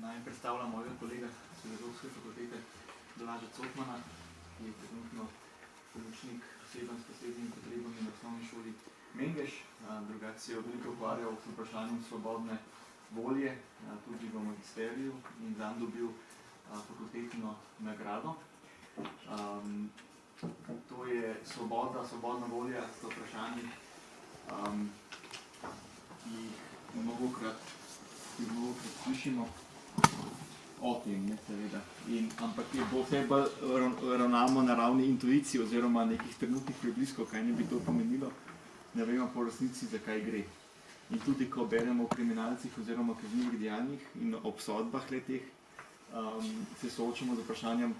Naj predstavljam mojega kolega z Filozofske fakultete Blaža Cotmana, ki je trenutno pomočnik osebam s posebnimi potrebami na osnovni šoli Mengeš. Drugače se je veliko ukvarjal s vprašanjem svobodne volje, tudi v magisteriju, in zanj dobil fakultetno nagrado. To je svobodna volja, sto vprašanji, ki jih mnogokrat slišimo o tem, seveda. Ampak je vse bolj ravnamo na ravni intuicije oziroma nekih trenutnih prebliskov, kaj ne bi to pomenilo, ne vemo po resnici, za kaj gre. In tudi, ko beremo o kriminalcih oziroma kaznivih dejanjih in obsodbah le-teh, se soočamo z vprašanjem,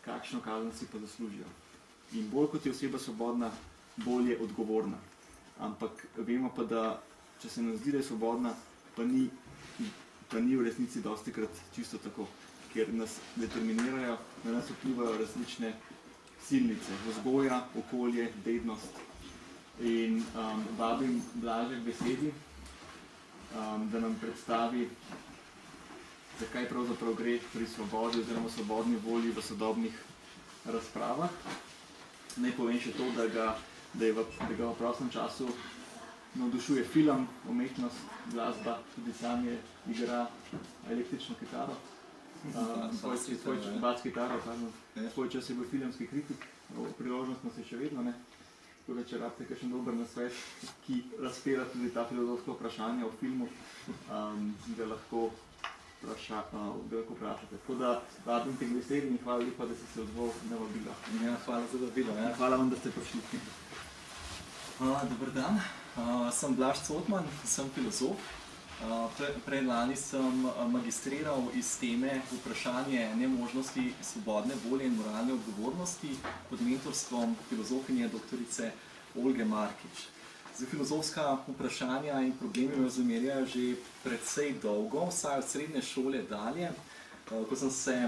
kakšno kazen si pa zaslužijo. In bolj kot je oseba svobodna, bolj je odgovorna. Ampak vemo pa, da če se nam zdi, da je svobodna, pa ni v resnici dostikrat čisto tako, ker nas determinirajo, da nas vplivajo različne silnice, vzgoja, okolje, dednost. In vabim Blaža k besedi, da nam predstavi, zakaj pravzaprav gre pri svobodi oziroma svobodni volji v sodobnih razpravah. Naj povem še to, da ga v prostem času navdušuje film, umetnost, glasba, tudi sam je igra električno kitaro. Bas kitaro, pardon. Svoj čas je bil filmski kritik, priložnost nas je še vedno, ne. Tako da, če rabite kakšen dober nasvet, ki razpira tudi ta filozofska vprašanja o filmu, ga lahko vprašate. Tako da, vabim te k besedi in hvala lepa, da si se odzval na vabilo. Ja, hvala za vabilo. Hvala vam, da ste prišli. Dober dan, sem Blaž Cotman, sem filozof. Predlani sem magistriral iz teme vprašanje nemožnosti svobodne volje in moralne odgovornosti pod mentorstvom filozofinje doktorice Olge Markič. Filozofska vprašanja in problemi me zamerjajo že precej dolgo, vsaj od srednje šole dalje, ko sem se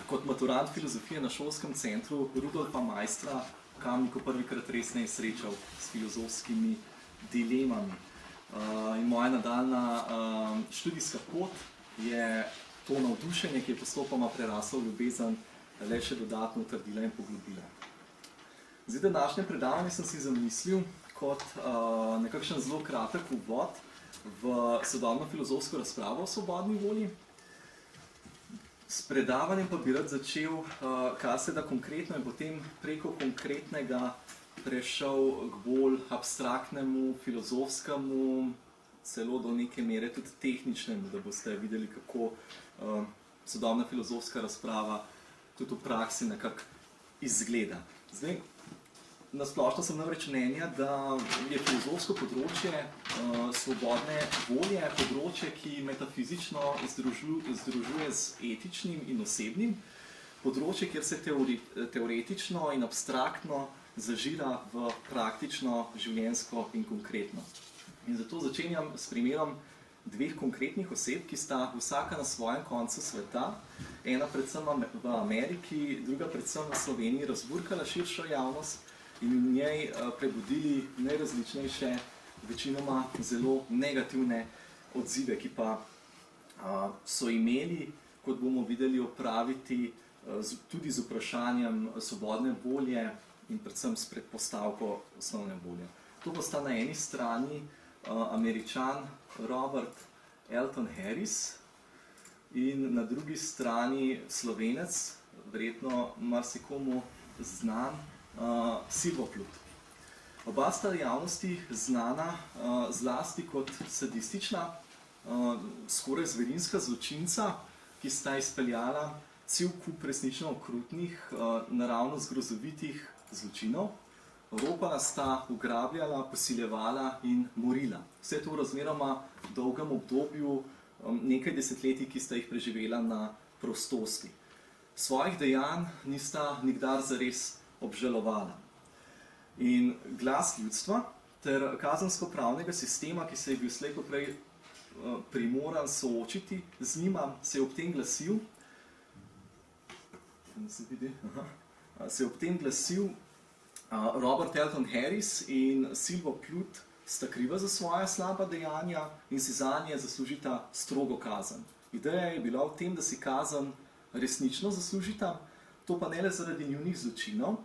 kot maturant filozofije na šolskem centru Rudolfa Maistra v Kamniku prvikrat resneje srečal s filozofskimi dilemami. In moja nadaljna študijska pot je to navdušenje, ki je postopoma preraslo v ljubezen, le še dodatno utrdila in poglobila. Današnje predavanje sem si zamislil kot nekakšen zelo kratek uvod v sodobno filozofsko razpravo o svobodni volji. S predavanjem pa bi rad začel kar se da konkretno in potem preko konkretnega prešel k bolj abstraktnemu, filozofskemu, celo do neke mere tudi tehničnemu, da boste videli, kako sodobna filozofska razprava tudi v praksi nekako izgleda. Zdaj, na splošno sem namreč mnenja, da je filozofsko področje svobodne volje področje, ki metafizično združuje z etičnim in osebnim, področje, kjer se teoretično in abstraktno zažira v praktično, življenjsko in konkretno. In zato začenjam s primerom dveh konkretnih oseb, ki sta vsaka na svojem koncu sveta, ena predvsem v Ameriki, druga predvsem v Sloveniji, razburkala širšo javnost in v njej prebudili najrazličnejše, večinoma zelo negativne odzive, ki pa so imeli, kot bomo videli, opraviti tudi z vprašanjem svobodne volje in predvsem s predpostavko osnovne volje. To bosta na eni strani Američan Robert Elton Harris in na drugi strani Slovenec, verjetno marsikomu znan, Silvo Plut. Oba sta javnosti znana zlasti kot sadistična, skoraj zverinska zločinca, ki sta izpeljala cel kup resnično okrutnih, naravnost grozovitih zločinov. Ropala sta, ugrabljala, posiljevala in morila. Vse to v razmeroma dolgem obdobju, nekaj desetletij, ki sta jih preživela na prostosti. Svojih dejanj nista nikdar zares obžalovala. In glas ljudstva ter kazensko-pravnega sistema, ki se je bil slej ko prej primoran soočiti z njima, se je ob tem glasil Robert Elton Harris in Silvo Plut sta kriva za svoja slaba dejanja in si zanje zaslužita strogo kazen. Ideja je bila v tem, da si kazen resnično zaslužita, to pa ne le zaradi njunih zločinov,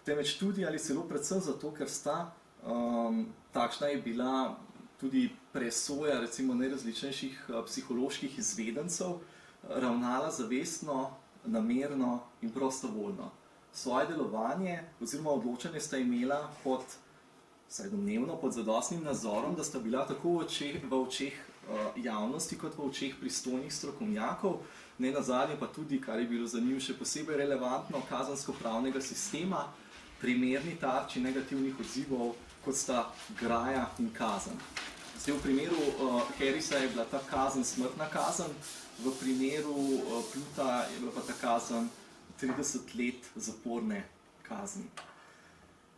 temveč tudi ali celo predvsem zato, ker sta, takšna je bila tudi presoja recimo najrazličnejših psiholoških izvedencev, ravnala zavestno, namerno in prostovoljno. Svoje delovanje oziroma odločanje sta imela pod, vsaj domnevno, pod zadostnim nadzorom, da sta bila tako v očeh javnosti kot v očeh pristojnih strokovnjakov, ne nazadnje pa tudi, kar je bilo za njim še posebej relevantno, kazensko-pravnega sistema, primerni tarči negativnih odzivov, kot sta graja in kazen. Zdaj, v primeru Harrisa je bila ta kazen smrtna kazen, v primeru Pluta je bila pa ta kazen 30 let zaporne kazni.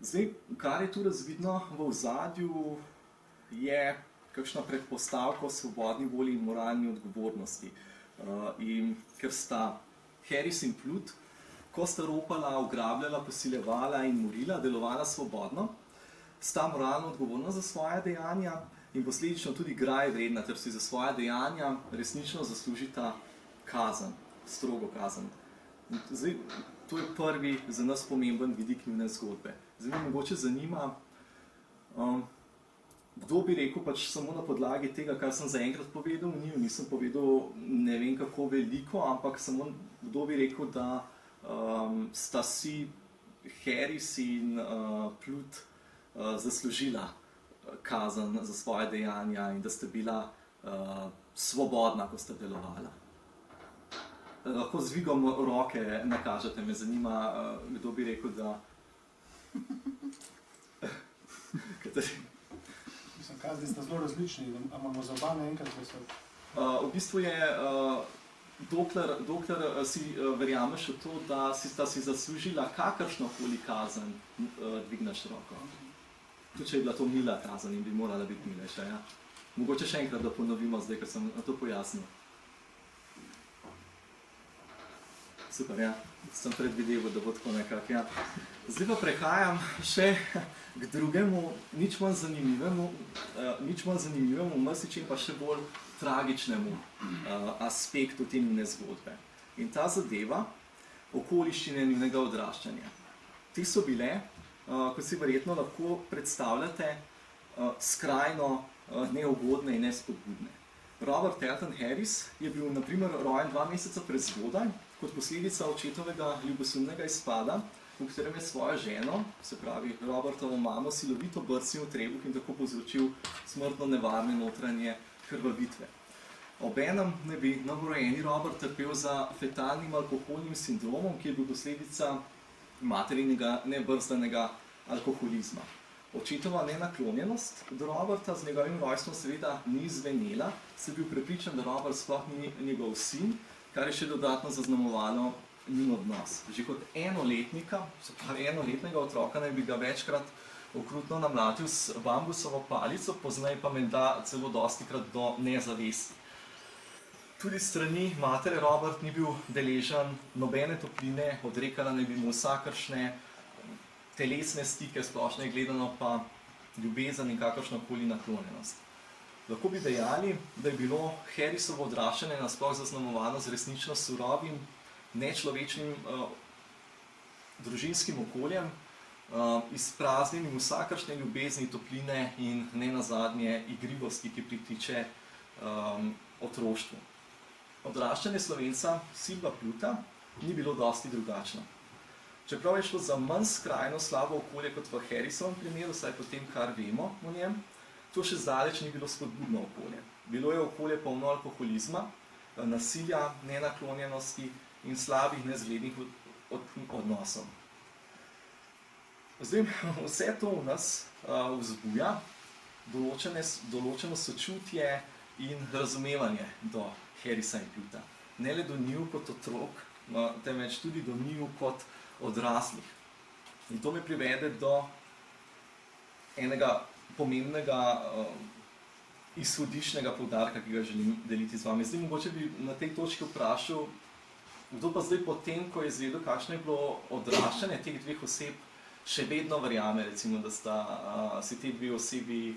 Zdaj, kar je tu razvidno v ozadju, je kakšna predpostavka o svobodni volji in moralni odgovornosti. In ker sta Harris in Plut, ko sta ropala, ugrabljala, posiljevala in morila, delovala svobodno, sta moralno odgovorna za svoja dejanja in posledično tudi graje vredna, ter si za svoja dejanja resnično zaslužita kazen, strogo kazen. Zdaj, to je prvi za nas pomemben vidik njune zgodbe. Zdaj me mogoče zanima, kdo bi rekel pač samo na podlagi tega, kar sem zaenkrat povedal, nisem povedal ne vem kako veliko, ampak samo kdo bi rekel, da sta si Harris in Plut zaslužila kazen za svoje dejanja in da sta bila svobodna, ko sta delovala. Lahko z dvigom roke nakažete, me zanima, kdo bi rekel, da... Mislim, kazni sta zelo različni, a imamo za oba naenkrat vesel? V bistvu je, dokler si verjameš v to, da sta si zaslužila kakršnokoli kazen, dvigneš roko. Tudi če je bila to mila kazen in bi morala biti milejša, ja. Mogoče še enkrat, da ponovimo zdaj, ko sem to pojasnil. Super, ja. Sem predvideval, da bo tako nekako, ja. Zdaj pa prehajam še k drugemu, nič manj zanimivemu, marsičem pa še bolj tragičnemu aspektu te njune zgodbe. In ta zadeva okoliščine njunega odraščanja. Te so bile, kot si verjetno lahko predstavljate, skrajno neugodne in nespodbudne. Robert Elton Harris je bil na primer rojen 2 meseca prezgodaj, kot posledica očetovega ljubosumnega izpada, v katerem je svojo ženo, se pravi Robertovo mamo, silovito brcnil v trebuh in tako povzročil smrtno nevarne notranje krvavitve. Obenem naj bi novorojeni Robert trpel za fetalnim alkoholnim sindromom, ki je bil posledica materinega nebrzdanega alkoholizma. Očetova nenaklonjenost do Roberta z njegovim rojstvom seveda ni zvenela, se je bil prepričan, da Robert sploh ni njegov sin, kar je še dodatno zaznamovalo njun odnos. Že kot enoletnika, se pravi enoletnega otroka, naj bi ga večkrat okrutno namlatil s bambusovo palico, pozneje pa menda celo dostikrat do nezavesti. Tudi s strani matere Robert ni bil deležen nobene topline, odrekala naj bi mu vsakršne telesne stike, splošno je gledano pa ljubezen in kakršnokoli naklonjenost. Lahko bi dejali, da je bilo Harrisovo odraščanje nasploh zaznamovano z resnično surovim, nečlovečnim družinskim okoljem, izpraznjenim vsakršne ljubezni, topline in nenazadnje igrivosti, ki pritiče otroštvu. Odraščanje Slovenca Silva Pluta ni bilo dosti drugačno. Čeprav je šlo za manj skrajno slabo okolje kot v Harrisovem primeru, saj po tem, kar vemo o njem, to še zdaleč ni bilo spodbudno okolje. Bilo je okolje polno alkoholizma, nasilja, nenaklonjenosti in slabih, nezglednih odnosov. Zdaj, vse to v nas vzbuja določeno sočutje in razumevanje do Harrisa in Pluta. Ne le do njiju kot otrok, temveč tudi do njiju kot odraslih. In to me privede do enega pomembnega izhodiščnega poudarka, ki ga želim deliti z vami. Zdaj, mogoče bi na tej točki vprašal, kdo pa zdaj potem, ko je izvedel, kakšno je bilo odraščanje teh dveh oseb, še vedno verjame, recimo, da sta si te dve osebi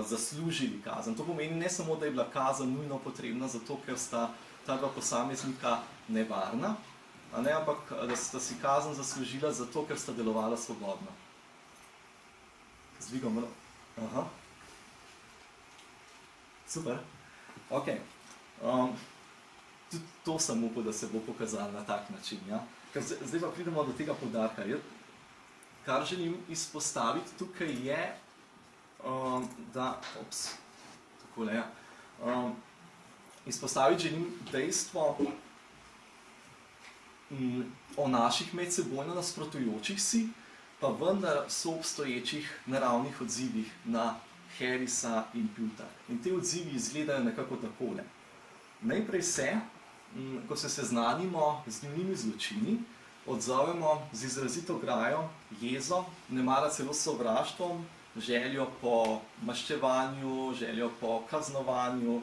zaslužili kazen. To pomeni ne samo, da je bila kazen nujno potrebna zato, ker sta ta dva posameznika nevarna, ampak da sta si kazen zaslužila zato, ker sta delovala svobodno. Zdvigam malo. Aha. Super. Ok. Tudi to sem upal, da se bo pokazalo na tak način. Ja? Zdaj pa pridemo do tega poudarka. Kar želim izpostaviti tukaj je, izpostaviti želim dejstvo o naših medsebojno nasprotujočih si, pa vendar soobstoječih naravnih odzivih na Harrisa in Pluta. In te odzivi izgledajo nekako takole. Najprej se, ko se seznanimo z njunimi zločini, odzovemo z izrazito grajo, jezo, nemara celo sovraštvom, željo po maščevanju, željo po kaznovanju,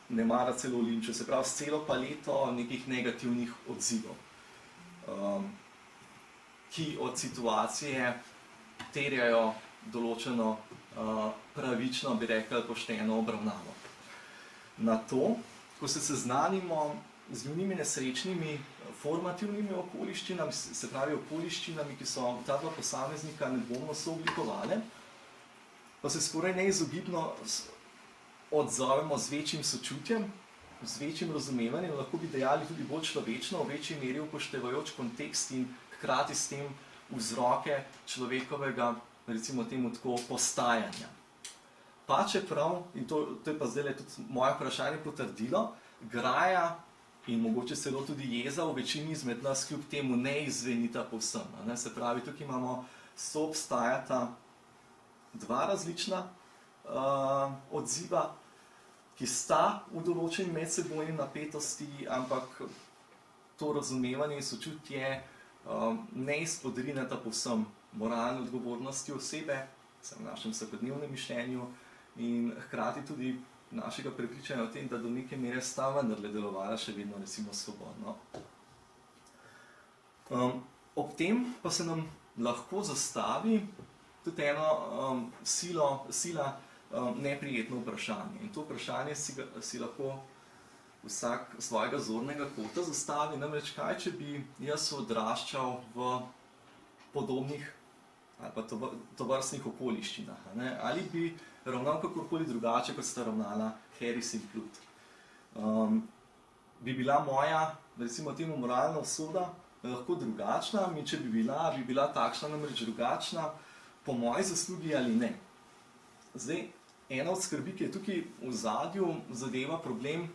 nemara celo linču, se pravi s celo paleto nekih negativnih odzivov, ki od situacije terjajo določeno pravično, bi rekli, pošteno obravnavo. Na to, ko se seznanimo z njunimi nesrečnimi formativnimi okoliščinami, se pravi okoliščinami, ki so ta dva posameznika nedvomno sooblikovale, pa se skoraj neizogibno odzovemo z večjim sočutjem, z večjim razumevanjem, lahko bi dejali tudi bolj človečno, v večji meri upoštevajoč kontekst in hkrati s tem vzroke človekovega, recimo temu tako, postajanja. Pa čeprav, in to je pa zdaj tudi moje vprašanje potrdilo, graja in mogoče celo tudi jeza v večini izmed nas kljub temu ne izvenita povsem. Se pravi, tukaj imamo, soobstajata dva različna odziva, ki sta v določeni medsebojni napetosti, ampak to razumevanje in sočutje ne izpodrineta povsem moralne odgovornosti osebe, v našem vsakodnevnem mišljenju, in hkrati tudi našega prepričanja o tem, da do neke mere sta vendarle delovala še vedno recimo svobodno. Ob tem pa se nam lahko zastavi tudi eno sila neprijetno vprašanje. In to vprašanje si lahko vsak svojega zornega kota zastavi, namreč kaj, če bi jaz odraščal v podobnih ali pa tovrstnih okoliščinah, ali bi ravnal kakorkoli drugače, kot sta ravnala Harris in Plut. Bi bila moja, recimo temu, moralna usoda lahko drugačna, in če bi bila takšna, namreč drugačna, po moji zaslugi ali ne. Zdaj, ena od skrbi, ki je tukaj v ozadju, zadeva problem,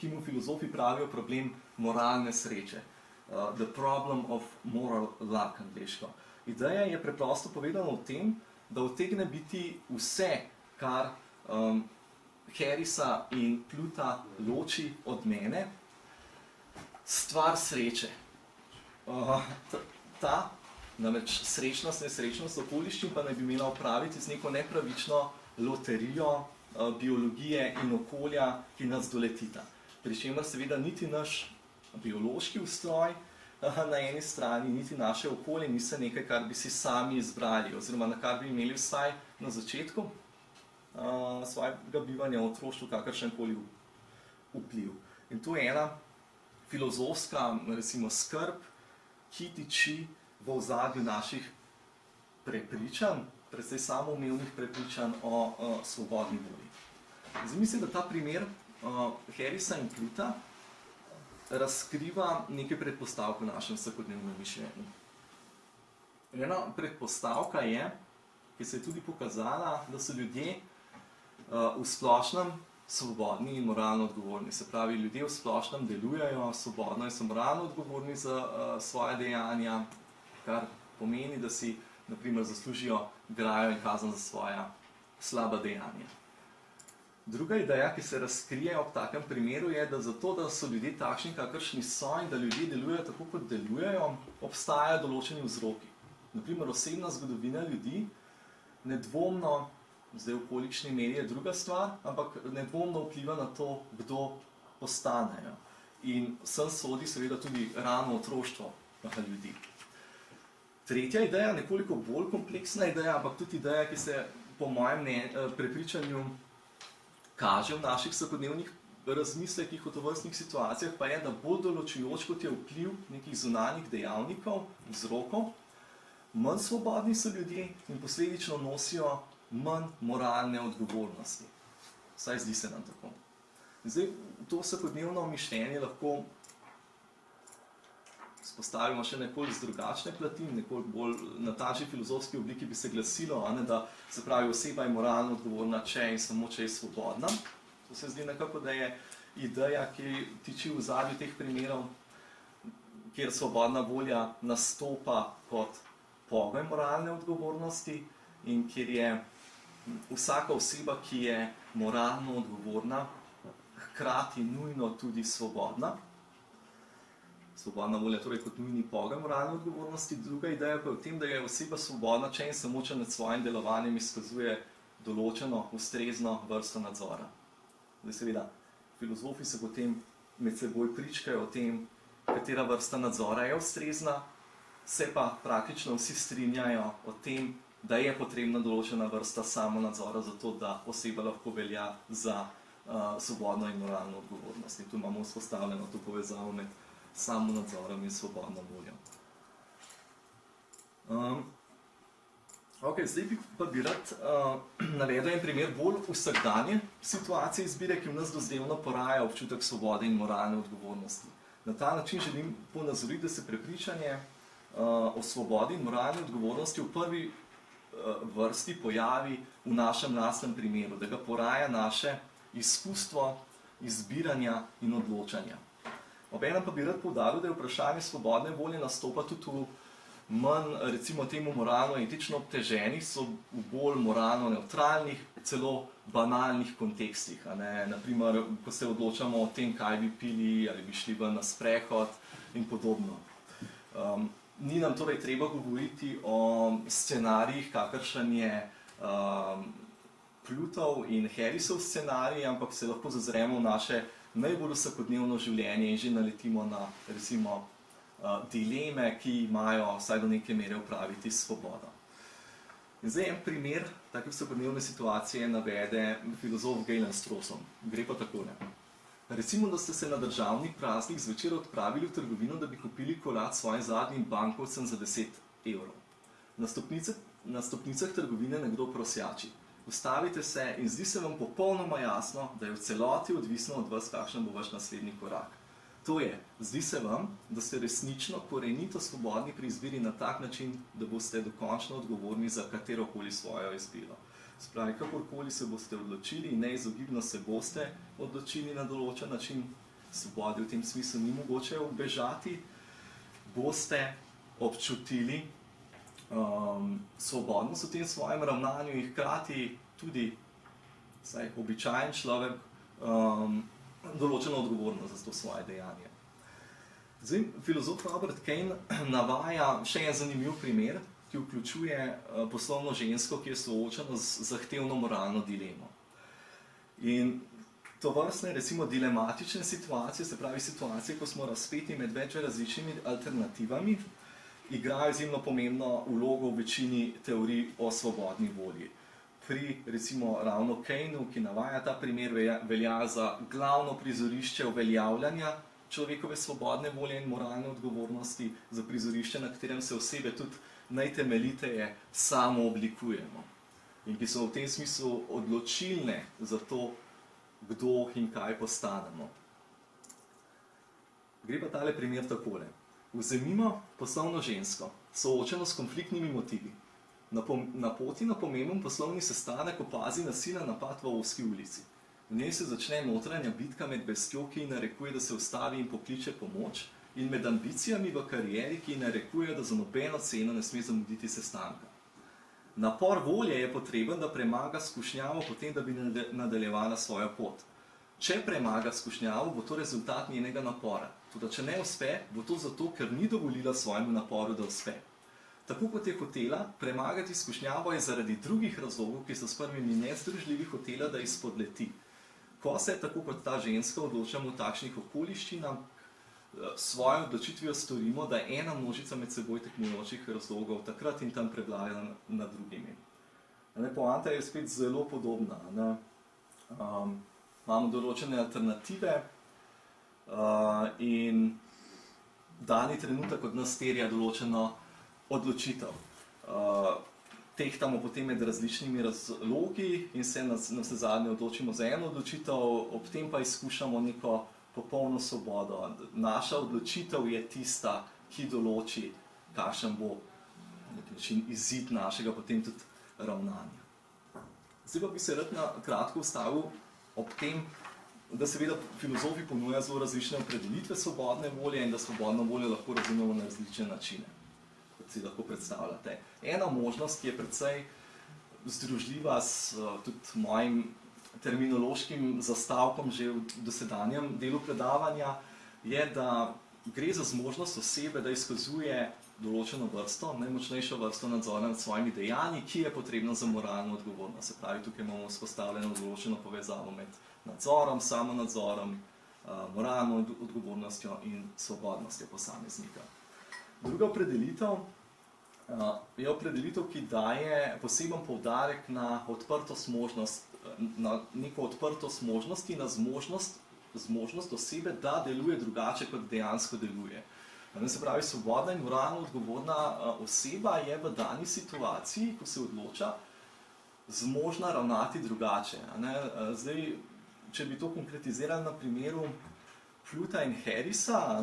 ki mu filozofi pravijo problem moralne sreče. The problem of moral luck, angleško. Ideja je preprosto povedana o tem, da utegne biti vse, kar Harrisa in Pluta loči od mene, stvar sreče. Namreč srečnost, nesrečnost okoliščin pa naj bi imela opraviti z neko nepravično loterijo biologije in okolja, ki nas doletita. Pri čemer seveda niti naš biološki ustroj na eni strani, niti naše okolje niso nekaj, kar bi si sami izbrali, oziroma na kar bi imeli vsaj na začetku svojega bivanja v otroštvu kakršenkoli vpliv. In to je ena filozofska, recimo, skrb, ki tiči v ozadju naših prepričanj, predvsej samoumevnih prepričanj o svobodni volji. Zdaj mislim, da ta primer Harrisa in Pluta razkriva nekaj predpostavk v našem vsakodnevnem mišljenju. Ena predpostavka je, ki se je tudi pokazala, da so ljudje v splošnem svobodni in moralno odgovorni. Se pravi, ljudje v splošnem delujejo svobodno in so moralno odgovorni za svoje dejanja, kar pomeni, da si, na primer, zaslužijo grajo in kazen za svoja slaba dejanja. Druga ideja, ki se razkrije ob takem primeru, je, da zato, da so ljudje takšni, kakršni so in da ljudje delujejo tako, kot delujejo, obstajajo določeni vzroki. Na primer, osebna zgodovina ljudi nedvomno, zdaj v kolikšni meri je druga stvar, ampak nedvomno vpliva na to, kdo postanejo. In sem sodi seveda tudi rano otroštvo ljudi. Tretja ideja, nekoliko bolj kompleksna ideja, ampak tudi ideja, ki se po mojem prepričanju kaže v naših vsakodnevnih razmislekih o tovrstnih situacijah, pa je, da bolj določujoč kot je vpliv nekih zunanjih dejavnikov, vzrokov, manj svobodni so ljudje in posledično nosijo manj moralne odgovornosti. Vsaj zdi se nam tako. Zdaj, to vsakodnevno mišljenje lahko spostavimo še nekoliko z drugačne plati, nekoliko bolj na tažji filozofski obliki bi se glasilo, da se pravi, oseba je moralno odgovorna, če in samo če je svobodna. To se zdi nekako, da je ideja, ki tiči v ozadju teh primerov, kjer svobodna volja nastopa kot pogoj moralne odgovornosti in kjer je vsaka oseba, ki je moralno odgovorna, hkrati nujno tudi svobodna. Svobodna volja torej kot nujni pogoj moralne odgovornosti. Druga ideja pa je v tem, da je oseba svobodna, če in samo če nad svojim delovanjem izkazuje določeno, ustrezno vrsto nadzora. Zdaj seveda, filozofi se potem med seboj pričkajo o tem, katera vrsta nadzora je ustrezna, se pa praktično vsi strinjajo o tem, da je potrebna določena vrsta samonadzora za to, da oseba lahko velja za svobodno in moralno odgovornost. In tu imamo vzpostavljeno to povezavo med samonadzorom in svobodno voljo. Zdaj pa bi rad navedel en primer bolj vsakdanje situacije izbire, ki v nas dozdevno poraja občutek svobode in moralne odgovornosti. Na ta način želim ponazoriti, da se prepričanje o svobodi in moralni odgovornosti v prvi vrsti pojavi v našem lastnem primeru, da ga poraja naše izkustvo izbiranja in odločanja. Obenem pa bi rad poudaril, da je vprašanje svobodne volje nastopa tudi v manj, recimo temu, moralno-etično obteženih, so v bolj moralno-neutralnih, celo banalnih kontekstih. Naprimer, ko se odločamo o tem, kaj bi pili, ali bi šli ven na sprehod in podobno. Ni nam torej treba govoriti o scenarijih, kakršen je Plutov in Harrisov scenarij, ampak se lahko zazremo v naše najbolj vsakodnevno življenje in že naletimo na, recimo, dileme, ki imajo vsaj do neke mere opraviti s svobodo. In zdaj en primer take vsakodnevne situacije navede filozof Galen Strawson. Gre pa takole. Recimo, da ste se na državni praznik zvečer odpravili v trgovino, da bi kupili kolat svojim zadnjim bankovcem za 10 evrov. Na stopnicah trgovine nekdo prosjači. Ustavite se in zdi se vam popolnoma jasno, da je v celoti odvisno od vas, kakšen bo vaš naslednji korak. To je, zdi se vam, da ste resnično korenito svobodni pri izbiri na tak način, da boste dokončno odgovorni za katerokoli svojo izbiro. Spravi, kakorkoli se boste odločili in neizogibno se boste odločili na določen način, svobode v tem smislu ni mogoče ubežati, boste občutili svobodnost v tem svojem ravnanju in hkrati tudi, saj običajen človek, določeno odgovornost za to svoje dejanje. Zdaj, filozof Robert Kane navaja še en zanimiv primer, ki vključuje poslovno žensko, ki je soočena z zahtevno moralno dilemo. In tovrstne, recimo, dilematične situacije, se pravi situacije, ko smo razpeti med več različnimi alternativami, igrajo izjemno pomembno vlogo v večini teorij o svobodni volji. Pri, recimo, ravno Kaneu, ki navaja ta primer, velja za glavno prizorišče uveljavljanja človekove svobodne volje in moralne odgovornosti, za prizorišče, na katerem se osebe tudi najtemeljiteje samo oblikujemo in ki so v tem smislu odločilne za to, kdo in kaj postanemo. Gre pa tale primer takole. Vzemimo poslovno žensko, soočeno s konfliktnimi motivi. Na poti na pomemben poslovni sestanek opazi nasilen napad v ozki ulici. V njej se začne notranja bitka med bestjo, ki ji narekuje, da se ustavi in pokliče pomoč, in med ambicijami v karieri, ki ji narekuje, da za nobeno ceno ne sme zamuditi sestanka. Napor volje je potreben, da premaga skušnjavo potem, da bi nadaljevala svojo pot. Če premaga skušnjavo, bo to rezultat njenega napora. Toda če ne uspe, bo to zato, ker ni dovolila svojemu naporu, da uspe. Tako kot je hotela, premagati skušnjavo je zaradi drugih razlogov, ki so s prvimi nezdružljivi hotela, da izpodleti. Ko se, tako kot ta ženska, odločamo v takšnih okoliščinah, svojo odločitvijo storimo, da je ena množica med seboj tekmujočih razlogov takrat in tam prevlada nad drugimi. Poanta je spet zelo podobna. Imamo določene alternative in dani trenutek od nas terja določeno odločitev. Tehtamo potem med različnimi razlogi in se navsezadnje odločimo za eno odločitev, ob tem pa izkušamo neko popolno svobodo. Naša odločitev je tista, ki določi, kakšen bo na nek način izid našega potem tudi ravnanja. Zdaj pa bi se rad na kratko ustavil ob tem, da seveda filozofi ponujajo zelo različne opredelitve svobodne volje in da svobodno voljo lahko razumemo na različne načine, kot si lahko predstavljate. Ena možnost, ki je precej združljiva s tudi mojim terminološkim zastavkom že v dosedanjem delu predavanja, je, da gre za zmožnost osebe, da izkazuje določeno vrsto, najmočnejšo vrsto nadzora nad svojimi dejanji, ki je potrebna za moralno odgovornost. Se pravi, tukaj imamo vzpostavljeno določeno povezavo med nadzorom, samonadzorom, moralno odgovornostjo in svobodnostjo posameznika. Druga opredelitev je opredelitev, ki daje poseben poudarek na odprtost možnost, na neko odprtost možnosti, na zmožnost osebe, da deluje drugače, kot dejansko deluje. Se pravi, svobodna in moralno odgovorna oseba je v dani situaciji, ko se odloča, zmožna ravnati drugače. Zdaj, če bi to konkretizirali na primeru Pluta in Harrisa,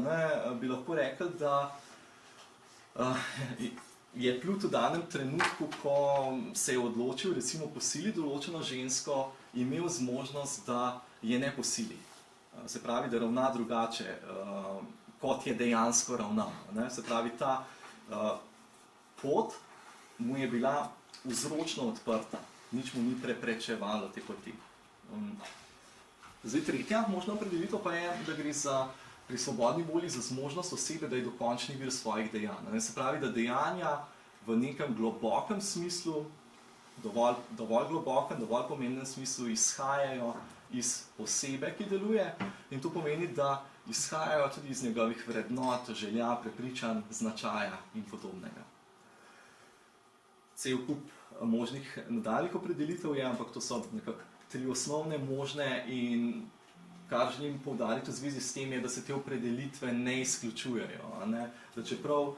bi lahko rekli, da je Plut v danem trenutku, ko se je odločil recimo posiliti določeno žensko, imel zmožnost, da je ne posili. Se pravi, da ravna drugače, kot je dejansko ravnal. Se pravi, ta pot mu je bila vzročno odprta, nič mu ni preprečevalo te poti. Zdaj, tretja možna opredelitev pa je, da gre pri svobodni volji za zmožnost osebe, da je dokončni vir svojih dejanj. Se pravi, da dejanja v nekem globokem smislu, dovolj globokem, dovolj pomembnem smislu izhajajo iz osebe, ki deluje, in to pomeni, da izhajajo tudi iz njegovih vrednot, želja, prepričanj, značaja in podobnega. Cel kup možnih nadaljnjih opredelitev je, ampak to so nekako tri osnovne možne, in kar želim poudariti v zvezi s tem je, da se te opredelitve ne izključujejo. Da čeprav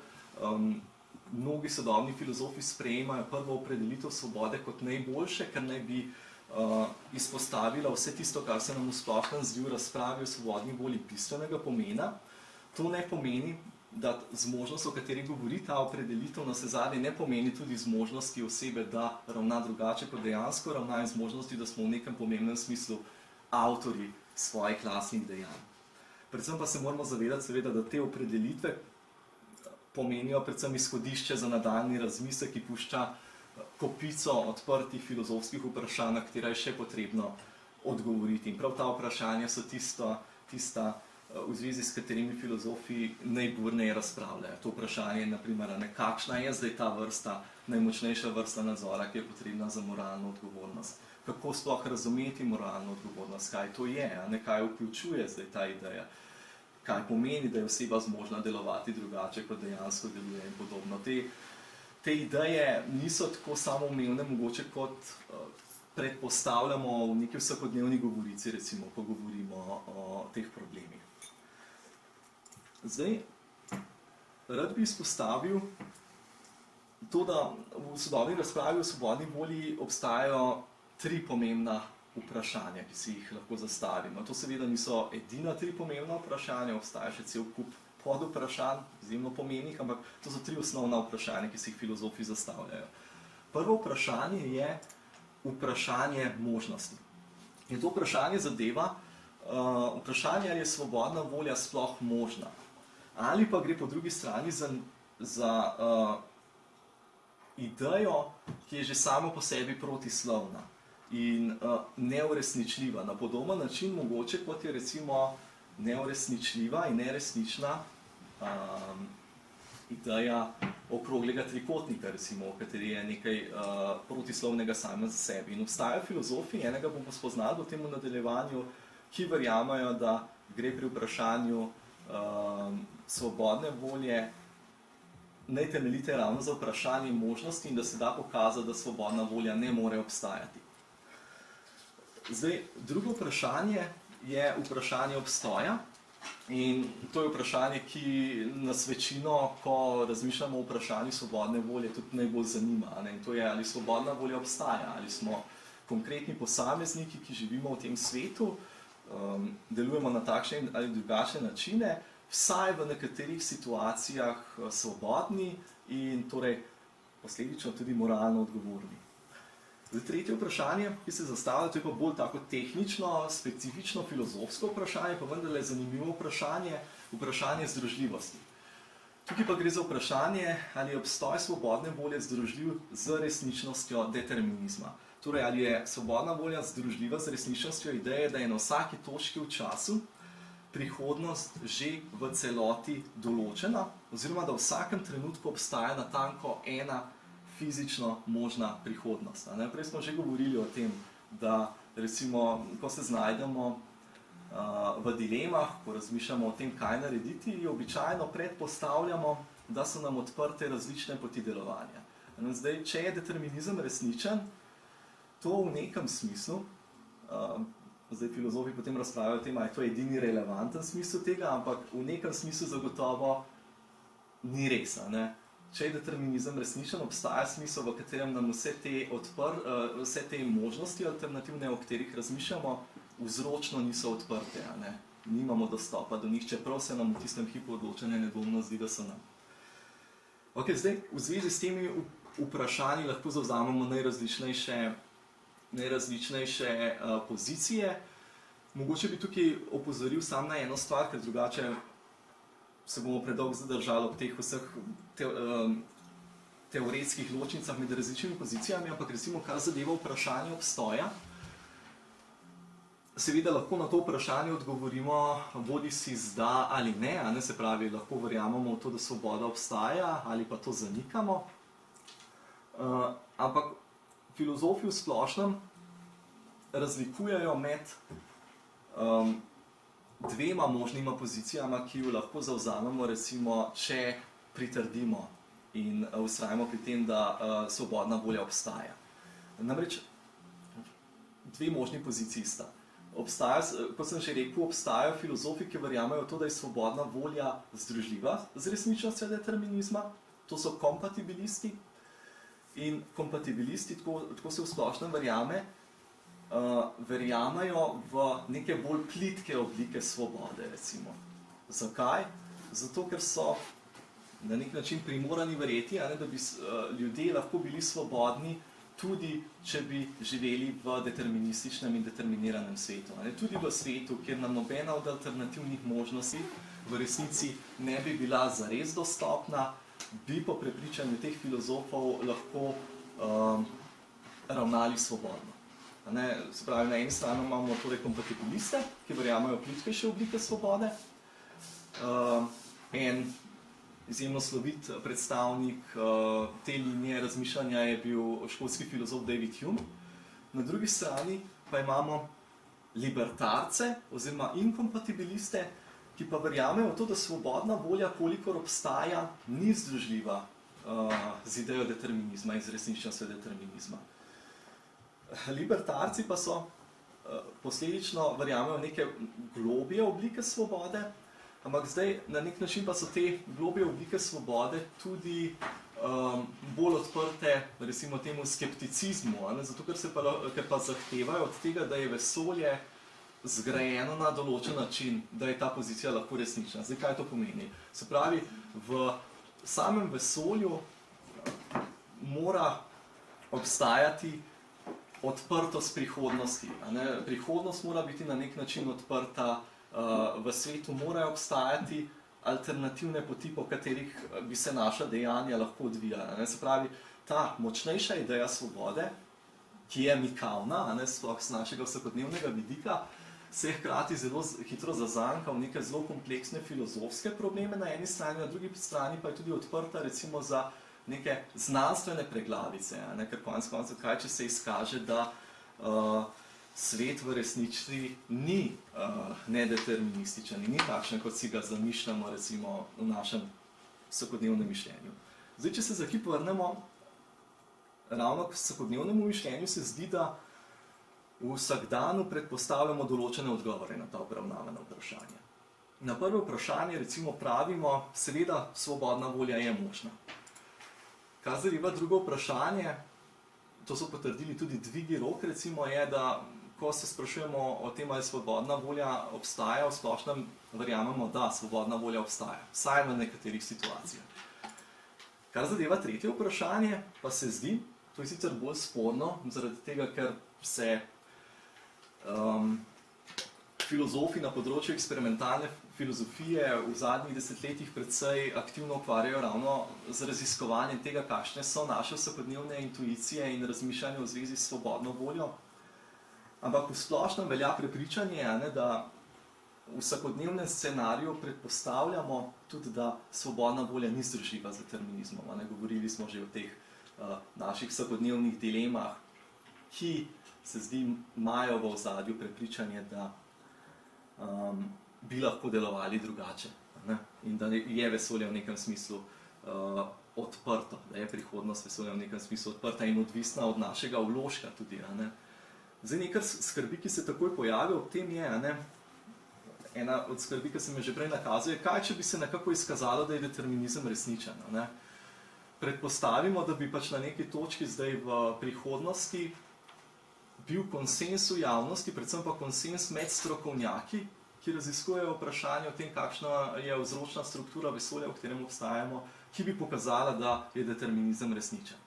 mnogi sodobni filozofi sprejemajo prvo opredelitev svobode kot najboljše, ker naj bi izpostavila vse tisto, kar se nam v splošnem zdi v razpravi o svobodni volji bistvenega pomena. To ne pomeni, da zmožnost, o kateri govori ta opredelitev, navsezadnje ne pomeni tudi zmožnosti osebe, da ravna drugače kot dejansko ravna, in zmožnosti, da smo v nekem pomembnem smislu avtorji svojih lastnih dejanj. Predvsem pa se moramo zavedati, seveda, da te opredelitve pomenijo predvsem izhodišče za nadaljnji razmislek, ki pušča kopico odprtih filozofskih vprašanj, na katera je še potrebno odgovoriti. In prav ta vprašanja so tista, v zvezi s katerimi filozofi najburneje razpravljajo. To vprašanje je, na primer, kakšna je zdaj ta vrsta, najmočnejša vrsta nadzora, ki je potrebna za moralno odgovornost. Kako sploh razumeti moralno odgovornost, kaj to je, kaj vključuje zdaj ta ideja, kaj pomeni, da je oseba zmožna delovati drugače, kot dejansko deluje in podobno. Te ideje niso tako samoumevne, mogoče kot predpostavljamo v neki vsakodnevni govorici, recimo, ko govorimo o teh problemih. Zdaj, rad bi izpostavil to, da v sodobni razpravi o svobodni volji obstajajo tri pomembna vprašanja, ki si jih lahko zastavimo. To seveda niso edina tri pomembna vprašanja, obstaja še cel kup podvprašanj, izjemno pomembnih, ampak to so tri osnovna vprašanja, ki si jih filozofi zastavljajo. Prvo vprašanje je vprašanje možnosti. In to vprašanje zadeva vprašanje, ali je svobodna volja sploh možna. Ali pa gre po drugi strani za idejo, ki je že samo po sebi protislovna in neuresničljiva. Na podoben način mogoče, kot je recimo neuresničljiva in neresnična ideja okroglega trikotnika, recimo, v kateri je nekaj protislovnega samega za sebi. In obstajajo filozofi, enega bomo spoznali v tem nadaljevanju, ki verjamajo, da gre pri vprašanju svobodne volje naj temeljite ravno za vprašanje možnosti in da se da pokazati, da svobodna volja ne more obstajati. Zdaj, drugo vprašanje je vprašanje obstoja. In to je vprašanje, ki nas večino, ko razmišljamo o vprašanju svobodne volje, tudi najbolj zanima. In to je, ali svobodna volja obstaja, ali smo konkretni posamezniki, ki živimo v tem svetu, delujemo na takšne ali drugačne načine, vsaj v nekaterih situacijah svobodni in torej posledično tudi moralno odgovorni. Zdaj, tretje vprašanje, ki se zastavlja, to je pa bolj tako tehnično, specifično, filozofsko vprašanje, pa vendarle zanimivo vprašanje, vprašanje združljivosti. Tukaj pa gre za vprašanje, ali je obstoj svobodne volje združljiv z resničnostjo determinizma. Torej, ali je svobodna volja združljiva z resničnostjo ideje, da je na vsaki točki v času prihodnost že v celoti določena, oziroma da v vsakem trenutku obstaja natanko ena fizično možna prihodnost. Prej smo že govorili o tem, da recimo, ko se znajdemo v dilemah, ko razmišljamo o tem, kaj narediti, običajno predpostavljamo, da so nam odprte različne poti delovanja. Zdaj, če je determinizem resničen, to v nekem smislu, zdaj filozofi potem razpravljajo o tem, ali je to edini relevanten smisel tega, ampak v nekem smislu zagotovo ni res. Če je determinizem resničen, obstaja smisel, v katerem nam vse te možnosti alternativne, o katerih razmišljamo, vzročno niso odprte. Nimamo dostopa do njih, čeprav se nam v tistem hipu odločanja nedvomno zdi, da so nam. Zdaj, v zvezi s temi vprašanji lahko zavzamemo najrazličnejše pozicije. Mogoče bi tukaj opozoril sam na eno stvar, ker drugače se bomo predolgo zadržali ob teh vseh teoretskih ločnicah med različnimi pozicijami, ampak recimo, kar zadeva vprašanje obstoja. Seveda lahko na to vprašanje odgovorimo bodisi z da ali ne, se pravi, lahko verjamemo v to, da svoboda obstaja, ali pa to zanikamo. Ampak filozofi v splošnem razlikujejo med dvema možnima pozicijama, ki jo lahko zavzamemo, recimo, če pritrdimo in vztrajamo pri tem, da svobodna volja obstaja. Namreč, dve možni poziciji sta. Kot sem že rekel, obstajajo filozofi, ki verjamejo v to, da je svobodna volja združljiva z resničnostjo determinizma. To so kompatibilisti. In kompatibilisti, tako se v splošnem verjamejo v neke bolj plitke oblike svobode, recimo. Zakaj? Zato, ker so na nek način primorani verjeti, da bi ljudje lahko bili svobodni, tudi če bi živeli v determinističnem in determiniranem svetu. Tudi v svetu, kjer nam nobena od alternativnih možnosti v resnici ne bi bila zares dostopna, bi po prepričanju teh filozofov lahko ravnali svobodno. Se pravi, na eni strani imamo torej kompatibiliste, ki verjamejo plitkejše oblike svobode. En izjemno slovit predstavnik te linije razmišljanja je bil škotski filozof David Hume. Na drugi strani pa imamo libertarce oziroma inkompatibiliste, ki pa verjamejo v to, da svobodna volja, kolikor obstaja, ni združljiva z idejo determinizma in z resničnostjo determinizma. Libertarci pa so posledično verjamejo v neke globje oblike svobode, ampak zdaj na nek način pa so te globje oblike svobode tudi bolj odprte, recimo temu skepticizmu, zato ker pa zahtevajo od tega, da je vesolje zgrajeno na določen način, da je ta pozicija lahko resnična. Zdaj, kaj to pomeni? Se pravi, v samem vesolju mora obstajati odprtost prihodnosti. Prihodnost mora biti na nek način odprta, v svetu morajo obstajati alternativne poti, po katerih bi se naša dejanja lahko odvijala. Se pravi, ta močnejša ideja svobode, ki je mikavna, sploh z našega vsakodnevnega vidika, se hkrati zelo hitro zazanka v neke zelo kompleksne filozofske probleme na eni strani, na drugi strani pa je tudi odprta recimo za neke znanstvene preglavice, ker konec koncev, kaj če se izkaže, da svet v resnici ni nedeterminističen in ni takšen, kot si ga zamišljamo recimo v našem vsakodnevnem mišljenju. Zdaj, če se za hip vrnemo, ravno k vsakodnevnemu mišljenju se zdi, da v vsakdanu predpostavljamo določene odgovore na ta obravnavana vprašanja. Na prvo vprašanje recimo pravimo, seveda svobodna volja je možna. Kar zadeva drugo vprašanje, to so potrdili tudi dvigi rok, recimo je, da ko se sprašujemo o tem, ali svobodna volja obstaja, v splošnem verjamemo, da svobodna volja obstaja, vsaj v nekaterih situacijah. Kar zadeva tretje vprašanje, pa se zdi, to je sicer bolj sporno, zaradi tega, ker se filozofi na področju eksperimentalne filozofije v zadnjih desetletjih precej aktivno ukvarjajo ravno z raziskovanjem tega, kakšne so naše vsakodnevne intuicije in razmišljanje v zvezi s svobodno voljo. Ampak v splošnem velja prepričanje, da v vsakodnevnem scenariju predpostavljamo tudi, da svobodna volja ni združljiva z determinizmom. Govorili smo že o teh naših vsakodnevnih dilemah, ki se zdi imajo v ozadju prepričanje, da bi lahko delovali drugače. In da je vesolje v nekem smislu odprto, da je prihodnost vesolja v nekem smislu odprta in odvisna od našega vložka tudi. Zdaj, nekaj skrbi, ki se takoj pojavi ob tem je, ena od skrbi, ki se mi že prej nakazuje, kaj če bi se nekako izkazalo, da je determinizem resničen. Predpostavimo, da bi pač na neki točki zdaj v prihodnosti bil konsens v javnosti, predvsem pa konsens med strokovnjaki, ki raziskujejo vprašanje o tem, kakšna je vzročna struktura vesolja, v katerem obstajamo, ki bi pokazala, da je determinizem resničen.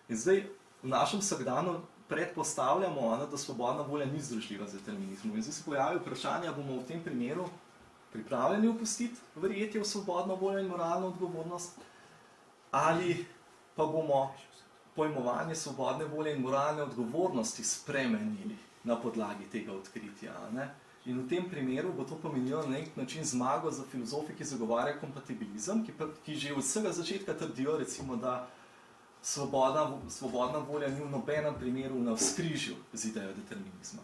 In zdaj v našem vsakdanu predpostavljamo, da svobodna volja ni združljiva z determinizmom. In zdaj se pojavi vprašanje, ali bomo v tem primeru pripravljeni opustiti verjetje v svobodno voljo in moralno odgovornost, ali pa bomo pojmovanje svobodne volje in moralne odgovornosti spremenili na podlagi tega odkritja. In v tem primeru bo to pomenilo na nek način zmago za filozofi, ki zagovarjajo kompatibilizem, ki že od vsega začetka trdijo, recimo, da svobodna volja ni v nobenem primeru v navzkrižju z idejo determinizma.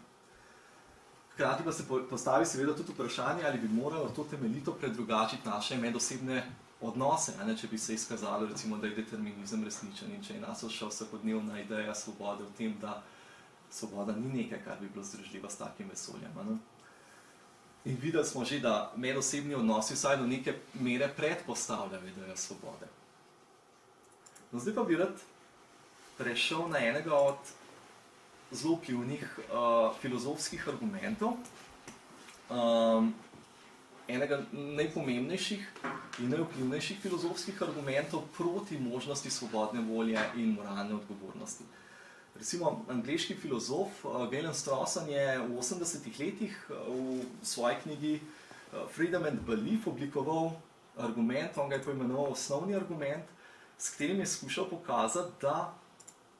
Hkrati pa se postavi seveda tudi vprašanje, ali bi moralo to temeljito predrugačiti naše medosebne odnose, če bi se izkazalo, recimo, da je determinizem resničen in če je nas še vsakodnevna ideja svobode v tem, da svoboda ni nekaj, kar bi bilo združljivo s takim vesoljem. In videli smo že, da medosebni odnosi vsaj do neke mere predpostavljajo idejo svobode. No, zdaj pa bi rad prešel na enega od zelo vplivnih filozofskih argumentov, enega najpomembnejših in najvplivnejših filozofskih argumentov proti možnosti svobodne volje in moralne odgovornosti. Recimo, angleški filozof Galen Strawson je v 80-ih letih v svoji knjigi Freedom and Belief oblikoval argument, on ga je poimenoval osnovni argument, s katerim je skušal pokazati, da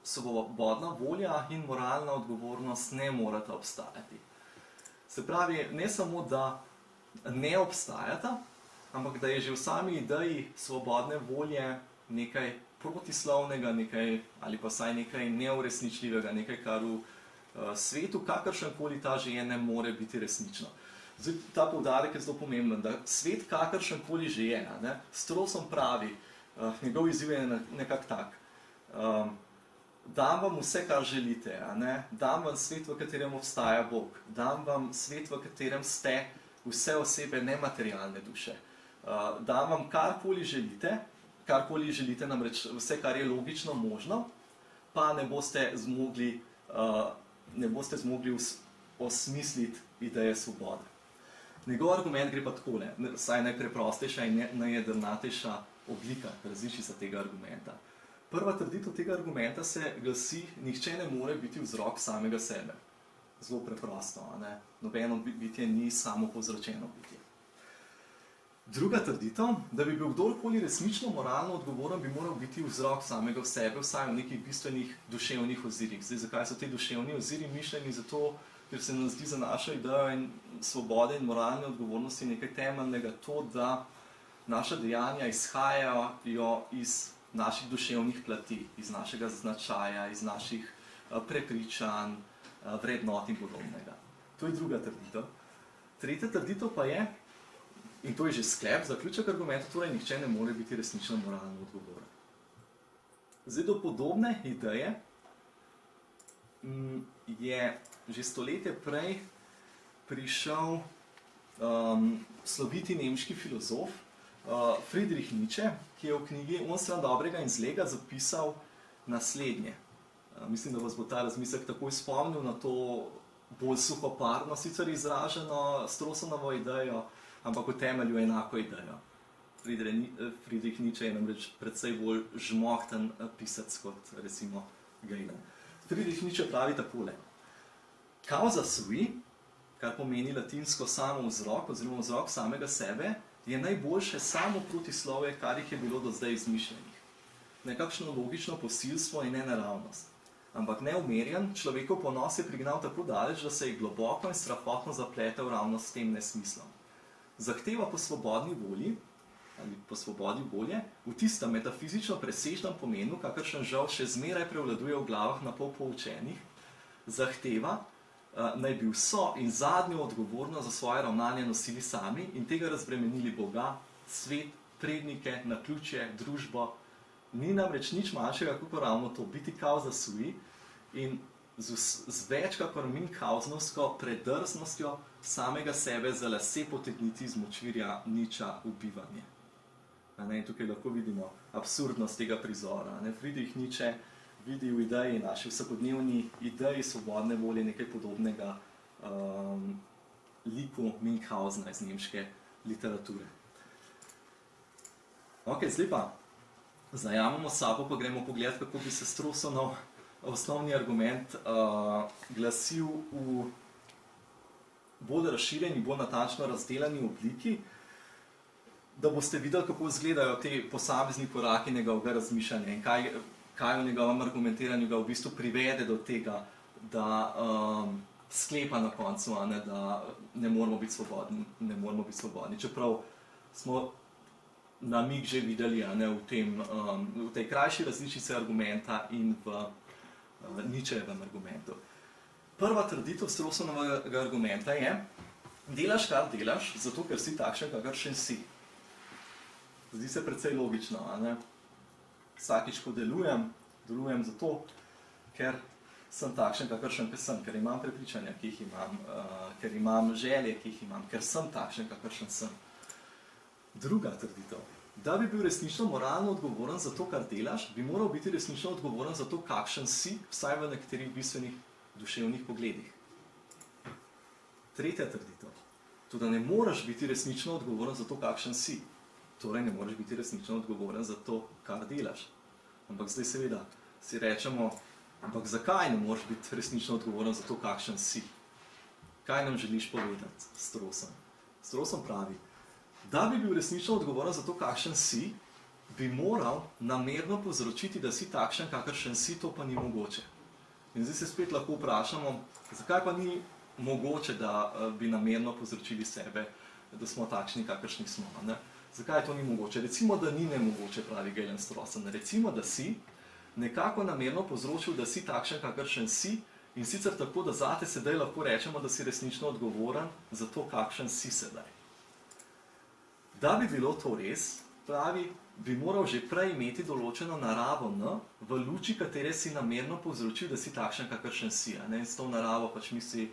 svobodna volja in moralna odgovornost ne morata obstajati. Se pravi, ne samo, da ne obstajata, ampak da je že v sami ideji svobodne volje nekaj protislovnega, nekaj, ali pa vsaj nekaj neuresničljivega, nekaj, kar v svetu, kakršenkoli ta že je, ne more biti resnično. Zdaj, ta poudarek je zelo pomemben, da svet kakršenkoli že je, Strawson pravi, njegov izziv je nekako tak, dam vam vse, kar želite, dam vam svet, v katerem obstaja Bog, dam vam svet, v katerem ste vse osebe nematerialne duše, dam vam karkoli želite, namreč vse, kar je logično možno, pa ne boste zmogli osmisliti ideje svobode. Njegov argument gre pa takole, saj najpreprostejša in najjedrnatejša oblika, različica tega argumenta. Prva trditev tega argumenta se glasi, nihče ne more biti vzrok samega sebe. Zelo preprosto, nobeno bitje ni samo povzročeno bitje. Druga trditev, da bi bil kdorkoli resnično moralno odgovoren, bi moral biti vzrok samega v sebe, vsaj v nekih bistvenih duševnih ozirih. Zdaj, zakaj so te duševni oziri mišljeni? Zato, ker se nam zdi za našo idejo in svobode in moralne odgovornosti nekaj temeljnega to, da naša dejanja izhajajo iz naših duševnih plati, iz našega značaja, iz naših prepričanj, vrednot in podobnega. To je druga trditev. Tretja trditev pa je, in to je že sklep, zaključek argumenta, torej nihče ne more biti resnično moralno odgovoren. Zdaj do podobne ideje je že stoletje prej prišel sloviti nemški filozof Friedrich Nietzsche, ki je v knjigi Onstran dobrega in zlega zapisal naslednje. Mislim, da vas bo ta razmislek takoj spomnil na to bolj suhoparno sicer izraženo Strawsonovo idejo, ampak v temelju enako idejo. Friedrich Nietzsche je namreč precej bolj žmohten pisec kot recimo Galen. Friedrich Nietzsche pravi takole: Causa sui, kar pomeni latinsko samo vzrok oziroma vzrok samega sebe, je najboljše samo protislovje, kar jih je bilo do zdaj izmišljenih. Nekakšno logično posilstvo in nenaravnost. Ampak neumerjen človekov ponos je prignal tako daleč, da se je globoko in strahotno zapletel ravno s tem nesmislom. Zahteva po svobodni volji, ali po svobodi volje, v tistem metafizično presežnem pomenu, kakršen žal še zmeraj prevladuje v glavah na pol poučenih, zahteva, naj bi vso in zadnjo odgovornost za svoje ravnanje nosili sami in tega razbremenili Boga, svet, prednike, naključje, družbo. Ni namreč nič manjšega, kot ravno to, biti causa sui in z več kakor manj kauznovsko predrznostjo samega sebe za lase potegniti iz močvirja niča ubivanje. In tukaj lahko vidimo absurdnost tega prizora. Friedrich Nietzsche vidi v ideji, naši vsakodnevni ideji svobodne volje nekaj podobnega liku Münchhausna iz nemške literature. Ok, zdaj pa zajamemo sapo, pa gremo pogledat, kako bi se Strawsonov osnovni argument glasil v bolj razširjeni, bolj natančno razdeljeni obliki, da boste videli, kako izgledajo te posamezni koraki njegovega razmišljanja in kaj v njegovem argumentiranju ga v bistvu privede do tega, da sklepa na koncu, da ne moramo biti svobodni. Čeprav smo namig že videli v tej krajši različici argumenta in v Nietzschejevem argumentu. Prva trditev Strawsonovega argumenta je: delaš, kar delaš, zato ker si takšen, kakršen si. Zdi se precej logično, Vsakič, ko delujem zato, ker sem takšen, kakršen sem, ker imam prepričanja, ki jih imam, ker imam želje, ki jih imam, ker sem takšen, kakršen sem. Druga trditev: da bi bil resnično moralno odgovoren za to, kar delaš, bi moral biti resnično odgovoren za to, kakšen si, vsaj v nekaterih bistvenih duševnih pogledih. Tretja trditev: tudi ne moreš biti resnično odgovoren za to, kakšen si. Torej ne moreš biti resnično odgovoren za to, kar delaš. Ampak zdaj seveda si rečemo, ampak zakaj ne moreš biti resnično odgovoren za to, kakšen si? Kaj nam želiš povedati, Strawson? Strawson pravi: da bi bil resnično odgovoren za to, kakšen si, bi moral namerno povzročiti, da si takšen, kakršen si, to pa ni mogoče. In zdaj se spet lahko vprašamo, zakaj pa ni mogoče, da bi namerno povzročili sebe, da smo takšni, kakršni smo. Zakaj to ni mogoče? Recimo, da ni nemogoče, pravi Galen Strawson. Recimo, da si nekako namerno povzročil, da si takšen, kakršen si, in sicer tako, da zate sedaj lahko rečemo, da si resnično odgovoren za to, kakšen si sedaj. Da bi bilo to res, pravi, bi moral že prej imeti določeno naravo N, v luči katere si namerno povzročil, da si takšen, kakršen si. In s to naravo pač misli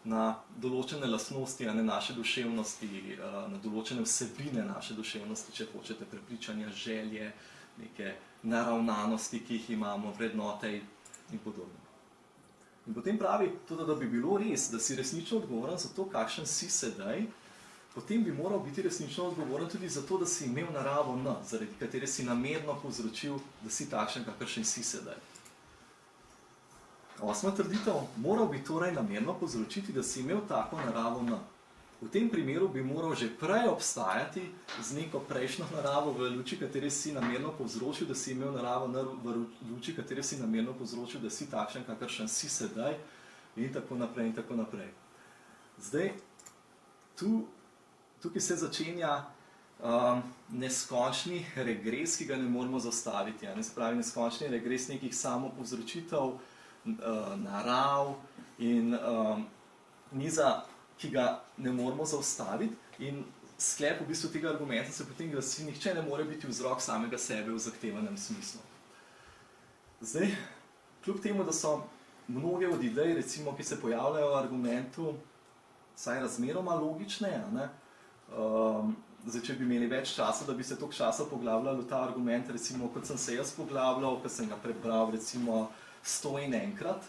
na določene lastnosti naše duševnosti, na določene vsebine naše duševnosti, če hočete, prepričanja, želje, neke naravnanosti, ki jih imamo, vrednote in podobno. In potem pravi tudi, da bi bilo res, da si resnično odgovoren za to, kakšen si sedaj, potem bi moral biti resnično odgovoren tudi za to, da si imel naravo N, zaradi katere si namerno povzročil, da si takšen, kakršen si sedaj. Osma trditev: moral bi torej namerno povzročiti, da si imel tako naravo N. V tem primeru bi moral že prej obstajati z neko prejšnjo naravo, v luči katere si namerno povzročil, da si imel naravo N, v luči katere si namerno povzročil, da si takšen, kakršen si sedaj, in tako naprej in tako naprej. Zdaj, tukaj se začenja neskončni regres, ki ga ne moremo zaustaviti. Se pravi, neskončni regres nekih samopovzročitev, narav in niza, ki ga ne moremo zaustaviti, in sklep v bistvu tega argumenta se potem glasi: nihče ne more biti vzrok samega sebe v zahtevanem smislu. Zdaj, kljub temu, da so mnoge od idej, recimo, ki se pojavljajo v argumentu, vsaj razmeroma logične, ne? Zdaj, če bi imeli več časa, da bi se toliko časa poglabljali v ta argument, recimo, kot sem se jaz poglabljal, ko sem ga prebral, recimo, 101-krat,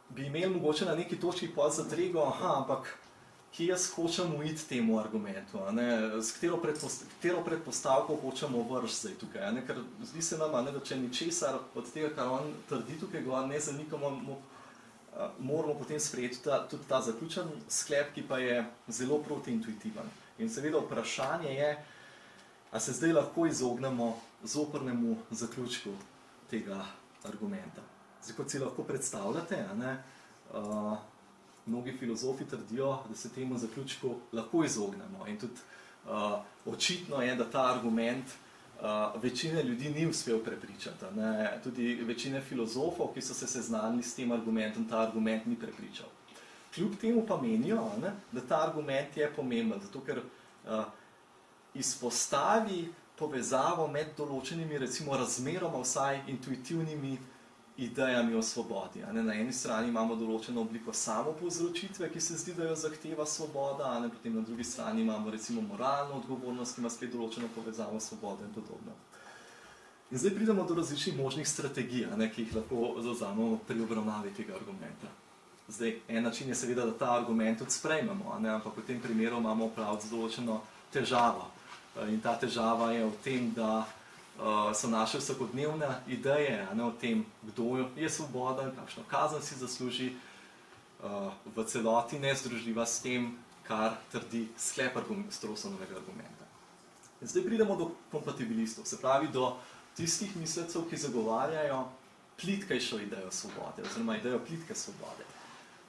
bi imeli mogoče na neki točki pod zadrego, ampak kje jaz hočem uiti temu argumentu, s katero predpostavko hočemo vrš zdaj tukaj, ker zdi se nam, da če ničesar od tega, kar on trdi tukaj gor, ne zanikamo, moramo potem sprejeti tudi ta zaključen sklep, ki pa je zelo protiintuitiven. In seveda vprašanje je, a se zdaj lahko izognemo zoprnemu zaključku tega argumenta. Zdaj, kot si lahko predstavljate, mnogi filozofi trdijo, da se temu zaključku lahko izognemo. In tudi očitno je, da ta argument večine ljudi ni uspel prepričati. Tudi večine filozofov, ki so se seznanili s tem argumentom, ta argument ni prepričal. Kljub temu pa menijo, da ta argument je pomemben, zato ker izpostavi povezavo med določenimi, recimo razmeroma vsaj intuitivnimi idejami o svobodi. Na eni strani imamo določeno obliko samopovzročitve, ki se zdi, da jo zahteva svoboda, potem na drugi strani imamo recimo moralno odgovornost, ki ima spet določeno povezavo svobode in podobno. In zdaj pridemo do različnih možnih strategij, ki jih lahko zavzamemo pri obravnavi tega argumenta. Zdaj, en način je seveda, da ta argument tudi sprejmemo, ampak v tem primeru imamo opraviti z določeno težavo. In ta težava je v tem, da so naše vsakodnevne ideje o tem, kdo je svoboden, kakšno kazen si zasluži, v celoti nezdružljiva s tem, kar trdi sklep Strawsonovega argumenta. In zdaj pridemo do kompatibilistov, se pravi do tistih mislecev, ki zagovarjajo plitkejšo idejo svobode, oziroma idejo plitke svobode.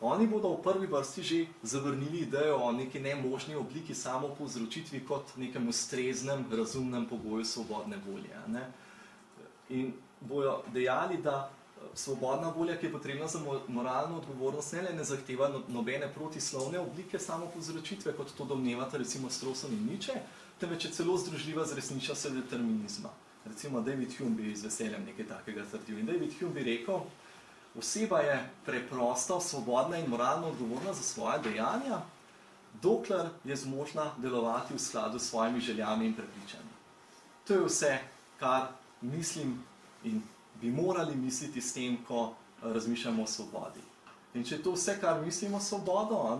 Oni bodo v prvi vrsti že zavrnili idejo o neki nemožni obliki samopovzročitvi kot nekem ustreznem, razumnem pogoju svobodne volje. In bojo dejali, da svobodna volja, ki je potrebna za moralno odgovornost, ne zahteva nobene protislovne oblike samopovzročitve, kot to domnevata recimo Strawson in Nietzsche, temveč je celo združljiva z resničnostjo determinizma. Recimo David Hume bi z veseljem nekaj takega trdil. In David Hume bi rekel, oseba je preprosto, svobodna in moralno odgovorna za svoje dejanja, dokler je zmožna delovati v skladu s svojimi željami in prepričanji. To je vse, kar mislim in bi morali misliti s tem, ko razmišljamo o svobodi. In če je to vse, kar mislimo o svobodo,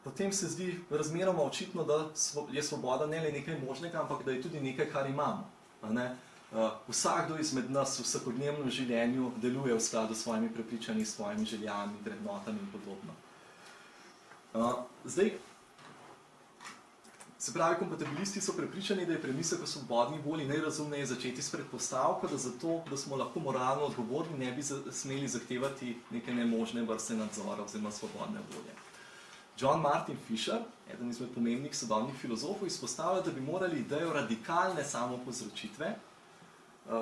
potem se zdi razmeroma očitno, da je svoboda ne le nekaj možnega, ampak da je tudi nekaj, kar imamo. Vsakdo izmed nas v vsakodnevnem življenju deluje v skladu s svojimi prepričanji, s svojimi željami, vrednotami in podobno. Zdaj, se pravi, kompatibilisti so prepričani, da je premislek o svobodni volji najrazumneje začeti s predpostavko, da zato, da smo lahko moralno odgovorni, ne bi smeli zahtevati neke nemožne vrste nadzora oziroma svobodne volje. John Martin Fisher, eden izmed pomembnih sodobnih filozofov, izpostavlja, da bi morali idejo radikalne samopovzročitve,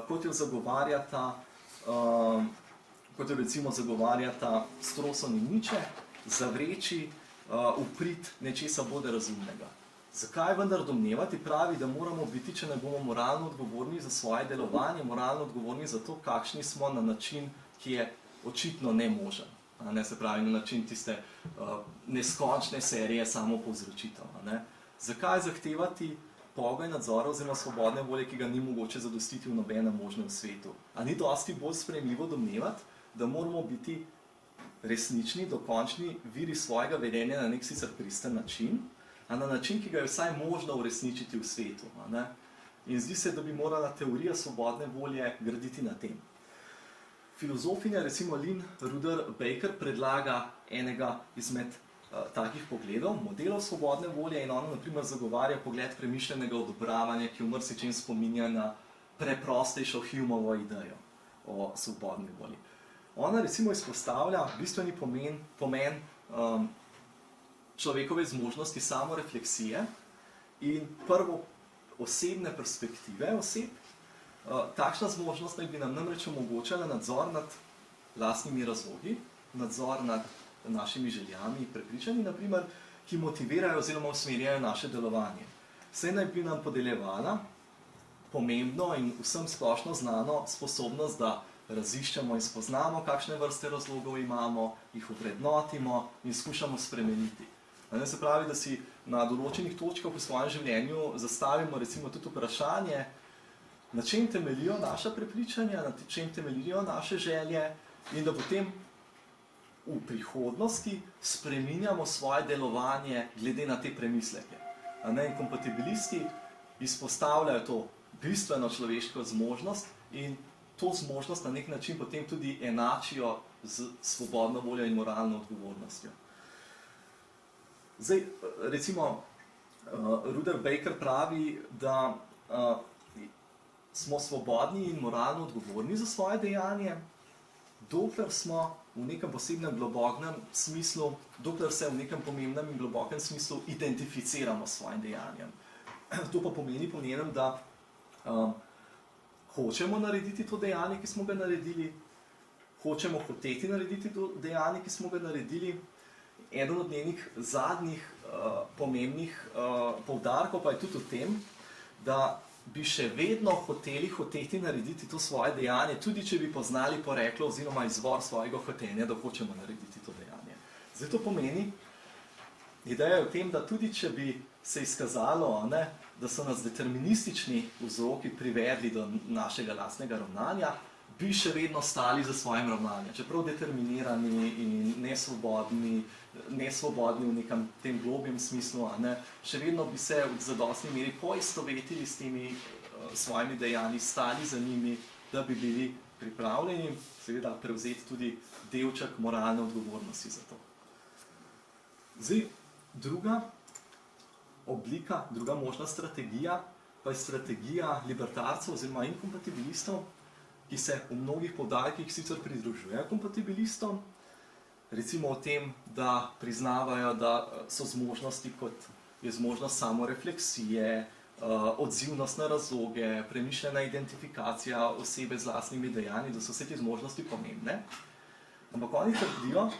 kot jo recimo zagovarjata Strawson in Nietzsche, zavreči v prid nečesa bolj razumnega. Zakaj vendar domnevati? Pravi, da moramo biti, če ne bomo moralno odgovorni za svoje delovanje, moralno odgovorni za to, kakšni smo na način, ki je očitno nemožen. Se pravi, na način tiste neskončne serije samopovzročitev. Zakaj zahtevati pogoj nadzora oziroma svobodne volje, ki ga ni mogoče zadostiti v nobenem možnem svetu? A ni dosti bolj sprejemljivo domnevati, da moramo biti resnični, dokončni viri svojega vedenja na nek sicer pristen način, a na način, ki ga je vsaj možno uresničiti v svetu. In zdi se, da bi morala teorija svobodne volje graditi na tem. Filozofinja, recimo Lynn Ruder Baker, predlaga enega izmed takih pogledov, modelov svobodne volje, in ona na primer zagovarja pogled premišljenega odobravanja, ki v marsičem spominja na preprostejšo Humeovo idejo o svobodni volji. Ona recimo izpostavlja bistveni pomen človekove zmožnosti samorefleksije in prvo osebne perspektive oseb. Takšna zmožnost naj bi nam namreč omogočala nadzor nad lastnimi razlogi, nadzor nad našimi željami in prepričanji, naprimer, ki motivirajo oziroma usmerjajo naše delovanje. Saj naj bi nam podeljevala pomembno in vsem splošno znano sposobnost, da raziščemo in spoznamo, kakšne vrste razlogov imamo, jih ovrednotimo in skušamo spremeniti. Se pravi, da si na določenih točkah v svojem življenju zastavimo recimo tudi vprašanje, na čem temeljijo naša prepričanja, na čem temeljijo naše želje in da potem v prihodnosti spreminjamo svoje delovanje glede na te premisleke. In kompatibilisti izpostavljajo to bistveno človeško zmožnost in to zmožnost na nek način potem tudi enačijo z svobodno voljo in moralno odgovornostjo. Zdaj, recimo, Ruder Baker pravi, da smo svobodni in moralno odgovorni za svoje dejanje, dokler smo v nekem posebnem globokem smislu, dokler se v nekem pomembnem in globokem smislu identificiramo s svojim dejanjem. To pa pomeni po njenem, da hočemo narediti to dejanje, ki smo ga naredili, hočemo hoteti narediti to dejanje, ki smo ga naredili. Eden od njenih zadnjih pomembnih poudarkov pa je tudi v tem, da bi še vedno hoteti narediti to svoje dejanje, tudi če bi poznali poreklo oziroma izvor svojega hotenja, da hočemo narediti to dejanje. Zdaj to pomeni, ideja je v tem, da tudi če bi se izkazalo, da so nas deterministični vzroki privedli do našega lastnega ravnanja, bi še vedno stali za svojim ravnanjem, čeprav determinirani in nesvobodni v nekem tem globjem smislu, še vedno bi se v zadostni meri poistovetili s temi svojimi dejanji, stali za njimi, da bi bili pripravljeni seveda prevzeti tudi delček moralne odgovornosti za to. Zdaj, druga oblika, druga možna strategija pa je strategija libertarcev oziroma inkompatibilistov, ki se v mnogih poudarkih sicer pridružujejo kompatibilistom, recimo o tem, da priznavajo, da so zmožnosti, kot je zmožnost samorefleksije, odzivnost na razloge, premišljena identifikacija osebe z lastnimi dejanji, da so vse te zmožnosti pomembne. Ampak oni trdijo,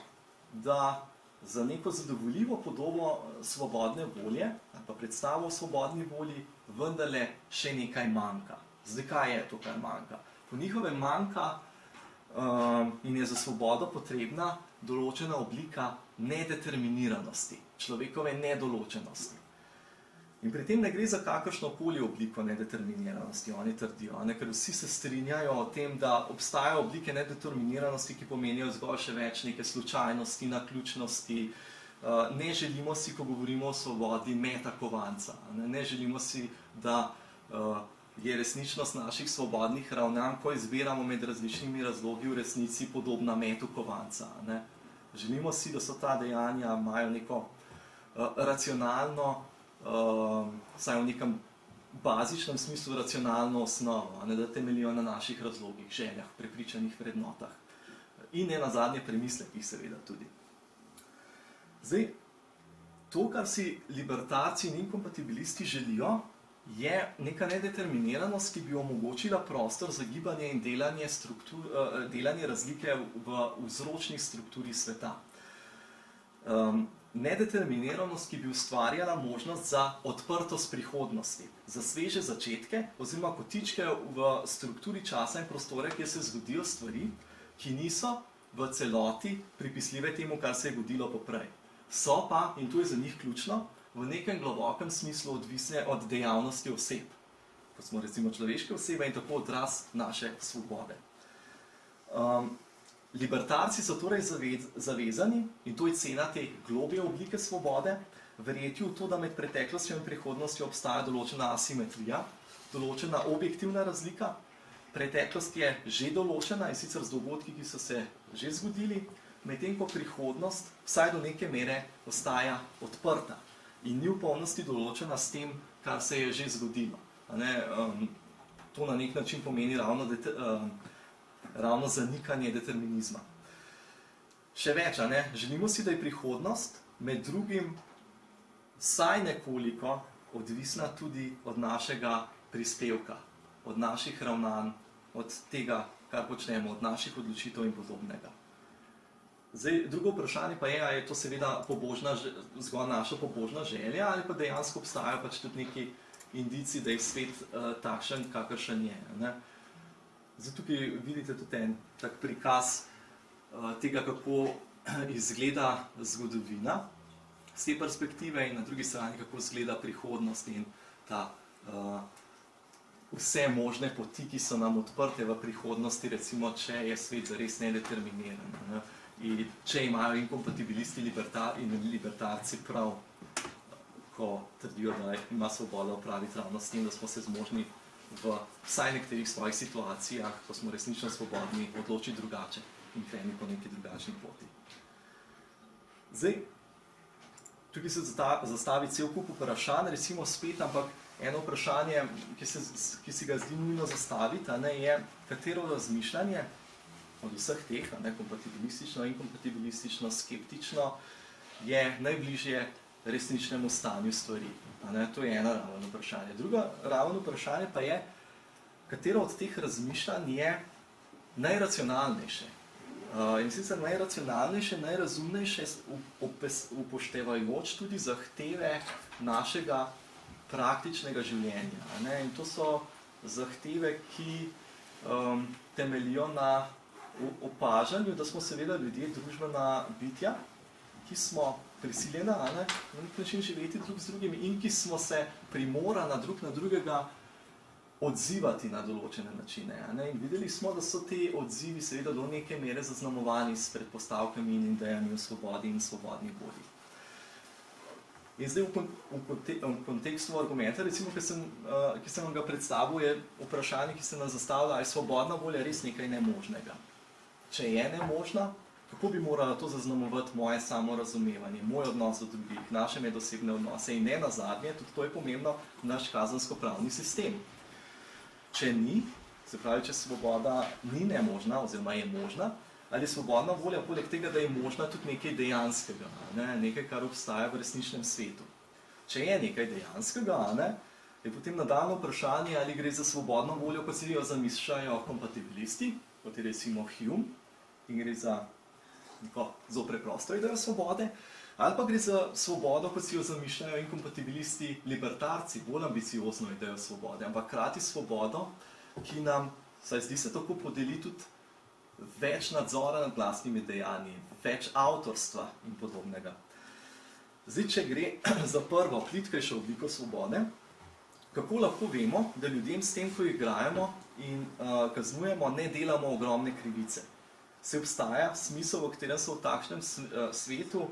da za neko zadovoljivo podobo svobodne volje, ali pa predstavo o svobodni volji, vendarle še nekaj manjka. Zdaj, kaj je to, kar manjka? Po njihovem manjka in je za svobodo potrebna določena oblika nedeterminiranosti, človekove nedoločenosti. In pri tem ne gre za kakršnokoli obliko nedeterminiranosti, oni trdijo, ker vsi se strinjajo o tem, da obstajajo oblike nedeterminiranosti, ki pomenijo zgolj še več neke slučajnosti, naključnosti. Ne želimo si, ko govorimo o svobodi, meta kovanca. Ne želimo si, da je resničnost naših svobodnih ravnanj, ko izbiramo med različnimi razlogi, v resnici podobna metu kovanca. Želimo si, da so ta dejanja imajo neko racionalno, saj v nekem bazičnem smislu racionalno osnovo, da temeljijo na naših razlogih, željah, prepričanih vrednotah in ne nazadnje premislekih seveda tudi. Zdaj, to, kar si libertarci in inkompatibilisti želijo, je neka nedeterminiranost, ki bi omogočila prostor za gibanje in delanje razlike v vzročni strukturi sveta. Nedeterminiranost, ki bi ustvarjala možnost za odprtost prihodnosti, za sveže začetke oziroma kotičke v strukturi časa in prostore, kjer se zgodijo stvari, ki niso v celoti pripisljive temu, kar se je godilo poprej. So pa, in to je za njih ključno, v nekem globokem smislu odvisne od dejavnosti oseb, kot smo recimo človeške osebe in tako odraz naše svobode. Libertarci so torej zavezani, in to je cena te globje oblike svobode, verjeti v to, da med preteklostjo in prihodnostjo obstaja določena asimetrija, določena objektivna razlika. Preteklost je že določena in sicer z dogodki, ki so se že zgodili, medtem ko prihodnost vsaj do neke mere ostaja odprta in ni v polnosti določena s tem, kar se je že zgodilo. To na nek način pomeni ravno zanikanje determinizma. Še več, želimo si, da je prihodnost med drugim vsaj nekoliko odvisna tudi od našega prispevka, od naših ravnanj, od tega, kar počnemo, od naših odločitev in podobnega. Zdaj, drugo vprašanje pa je, ali je to seveda zgolj naša pobožna želja, ali pa dejansko obstajajo pač tudi neki indici, da je svet takšen, kakršen je. Ne? Zdaj tukaj vidite tudi en tak prikaz tega, kako izgleda zgodovina z te perspektive in na drugi strani, kako izgleda prihodnost in ta vse možne poti, ki so nam odprte v prihodnosti, recimo, če je svet zares nedeterminiran. Ne? In če imajo inkompatibilisti in libertarci prav, ko trdijo, da ima svoboda opraviti ravno s tem, da smo se zmožni v vsaj nekaterih svojih situacijah, ko smo resnično svobodni, odločiti drugače in kreniti po neki drugačni poti. Zdaj, tukaj se zastavi cel kup vprašanj, recimo spet, ampak eno vprašanje, ki si ga zdi nujno zastaviti, je, katero razmišljanje od vseh teh, kompatibilistično, inkompatibilistično, skeptično, je najbližje resničnemu stanju stvari. To je eno ravno vprašanje. Drugo ravno vprašanje pa je, katero od teh razmišljanj je najracionalnejše. In sicer najracionalnejše, najrazumnejše, upoštevajoč tudi zahteve našega praktičnega življenja. In to so zahteve, ki temeljijo na opažanju, da smo seveda ljudje družbena bitja, ki smo prisiljena na nek način živeti drug z drugim in ki smo se primorana drug na drugega odzivati na določene načine. In videli smo, da so te odzivi seveda do neke mere zaznamovani s predpostavkami in idejami o svobodi in svobodni volji. In zdaj v kontekstu argumenta, recimo, ki sem vam ga predstavil, je vprašanje, ki se nas zastavlja, ali je svobodna volja res nekaj nemožnega. Če je nemožna, kako bi morala to zaznamovati moje samorazumevanje, moj odnos do drugih, naše medosebne odnose in ne nazadnje, tudi to je pomembno, naš kazensko-pravni sistem. Če ni, se pravi, če svoboda ni nemožna oziroma je možna, ali je svobodna volja poleg tega, da je možna tudi nekaj dejanskega, nekaj, kar obstaja v resničnem svetu. Če je nekaj dejanskega, je potem nadaljnje vprašanje, ali gre za svobodno voljo, kot si jo zamišljajo kompatibilisti, kot je recimo Hume, in gre za zelo preprosto idejo svobode, ali pa gre za svobodo, kot si jo zamišljajo inkompatibilisti libertarci, bolj ambiciozno idejo svobode, ampak hkrati svobodo, ki nam, saj zdi se tako, podeli tudi več nadzora nad lastnimi dejanji, več avtorstva in podobnega. Zdaj, če gre za prvo, plitkejšo obliko svobode, kako lahko vemo, da ljudem s tem, ko igrajemo in kaznujemo, ne delamo ogromne krivice? Se obstaja smisel, v katerem so v takšnem svetu,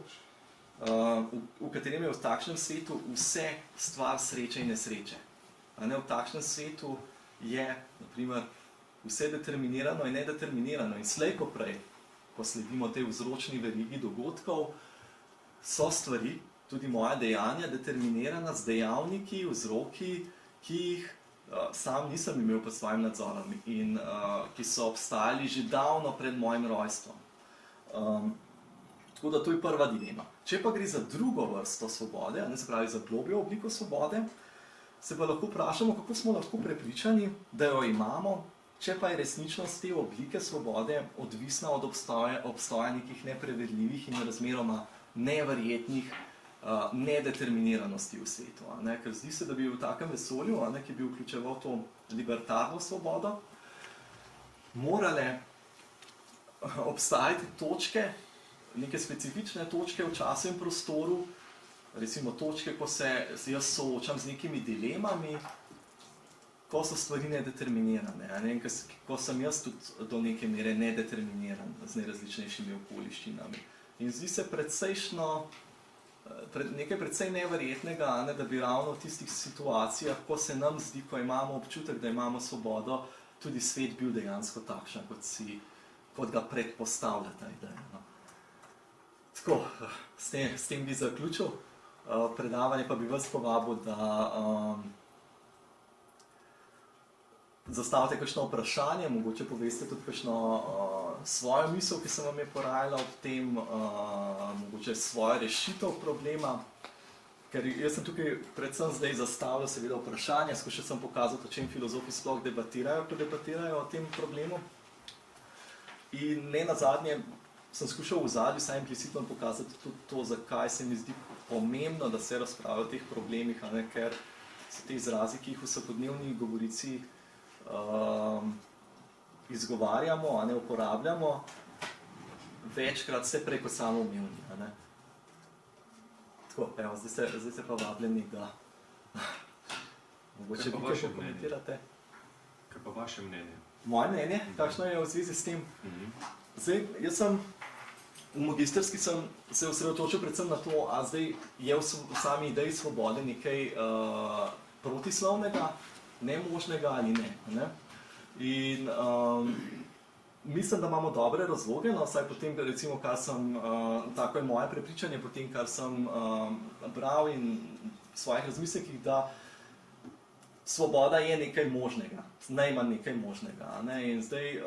v katerem je v takšnem svetu vse stvar sreče in nesreče. V takšnem svetu je, na primer, vse determinirano in nedeterminirano in slej ko prej, ko sledimo tej vzročni verigi dogodkov, so stvari, tudi moja dejanja, determinirana z dejavniki, vzroki, ki jih sam nisem imel pod svojim nadzorom in ki so obstajali že davno pred mojim rojstvom. Tako da to je prva dilema. Če pa gre za drugo vrsto svobode, se pravi za globjo obliko svobode, se pa lahko vprašamo, kako smo lahko prepričani, da jo imamo, če pa je resničnost te oblike svobode odvisna od obstoja nekih nepreverljivih in razmeroma neverjetnih nedeterminiranosti v svetu. Ker zdi se, da bi v takem vesolju, ki bi vključeval to libertarno svobodo, morale obstajati točke, neke specifične točke v času in prostoru, recimo točke, ko se jaz soočam z nekimi dilemami, ko so stvari nedeterminirane, ko sem jaz tudi do neke mere nedeterminiran z nerazličnejšimi okoliščinami. In zdi se nekaj precej neverjetnega, da bi ravno v tistih situacijah, ko se nam zdi, ko imamo občutek, da imamo svobodo, tudi svet bil dejansko takšen, kot ga predpostavlja ta ideja. Tako, s tem bi zaključil predavanje, pa bi vas povabil, da zastavite kakšno vprašanje, mogoče poveste tudi kakšno svojo misel, ki se vam je porajala ob tem, mogoče svojo rešitev problema. Ker jaz sem tukaj predvsem zdaj zastavljal seveda vprašanja, skušal sem pokazati, o čem filozofi sploh debatirajo, ko debatirajo o tem problemu. In ne nazadnje sem skušal v ozadju saj implicitno pokazati tudi to, zakaj se mi zdi pomembno, da se razpravlja o teh problemih, ker so te izrazi, ki jih v vsakodnevni govorici izgovarjamo, a ne uporabljamo, večkrat vse prej kot samoumevni. Tako, evo, zdaj se pa vabljeni, da mogoče bi kaj komentirate. Kaj pa vaše mnenje? Moje mnenje? Kakšno je v zvezi s tem? Zdaj, jaz sem v magistrski sem se osredotočil predvsem na to, a zdaj je v sami ideji svobode nekaj protislovnega, nemožnega ali ne. In mislim, da imamo dobre razloge, no, vsaj potem, recimo, kar sem, tako je moje prepričanje, potem, kar sem bral in v svojih razmislekih, da svoboda je nekaj možnega, najmanj nekaj možnega. Ne? In zdaj,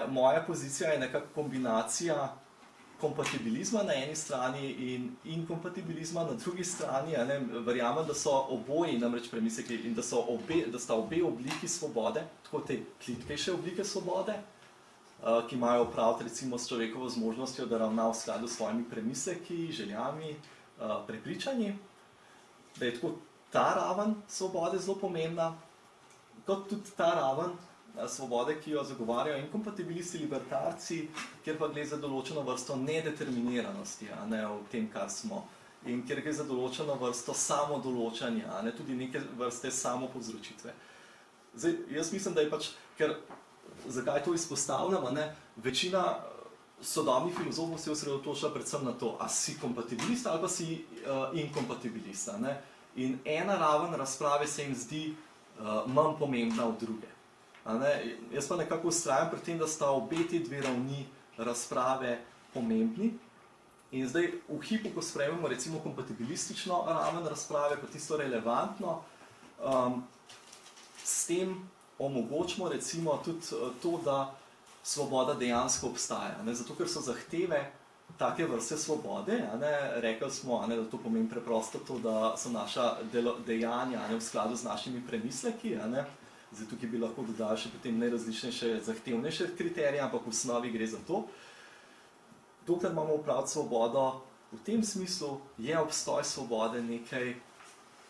moja pozicija je nekako kombinacija kompatibilizma na eni strani in inkompatibilizma na drugi strani. Ne? Verjamem, da so oboji namreč premisleki in da sta obe obliki svobode, tako te plitkejše oblike svobode, ki imajo opraviti recimo s človekovo zmožnostjo, da ravna v skladu s svojimi premisleki, željami, prepričanji, da je tako ta raven svobode zelo pomembna, kot tudi ta raven svobode, ki jo zagovarjajo inkompatibilisti, libertarci, kjer pa gre za določeno vrsto nedeterminiranosti, ne, v tem, kar smo. In kjer gre za določeno vrsto samodoločanja, ne, tudi neke vrste samopovzročitve. Zdaj, jaz mislim, da je pač, ker zakaj to izpostavljamo, ne, večina sodobnih filozofov se osredotoča predvsem na to, a si kompatibilist ali pa si inkompatibilist. Ne. In ena raven razprave se jim zdi manj pomembna od druge. Jaz pa nekako vztrajam pri tem, da sta obe te dve ravni razprave pomembni. In zdaj v hipu, ko sprejmemo recimo kompatibilistično raven razprave, kot tisto relevantno, s tem omogočimo recimo tudi to, da svoboda dejansko obstaja. Zato, ker so zahteve take vrste svobode, rekli smo, da to pomeni preprosto to, da so naša dejanja v skladu z našimi premisleki. Zdaj, tukaj bi lahko dodali še potem najrazličnejše, zahtevnejše kriterije, ampak v osnovi gre za to. Dokler imamo opraviti svobodo, v tem smislu je obstoj svobode nekaj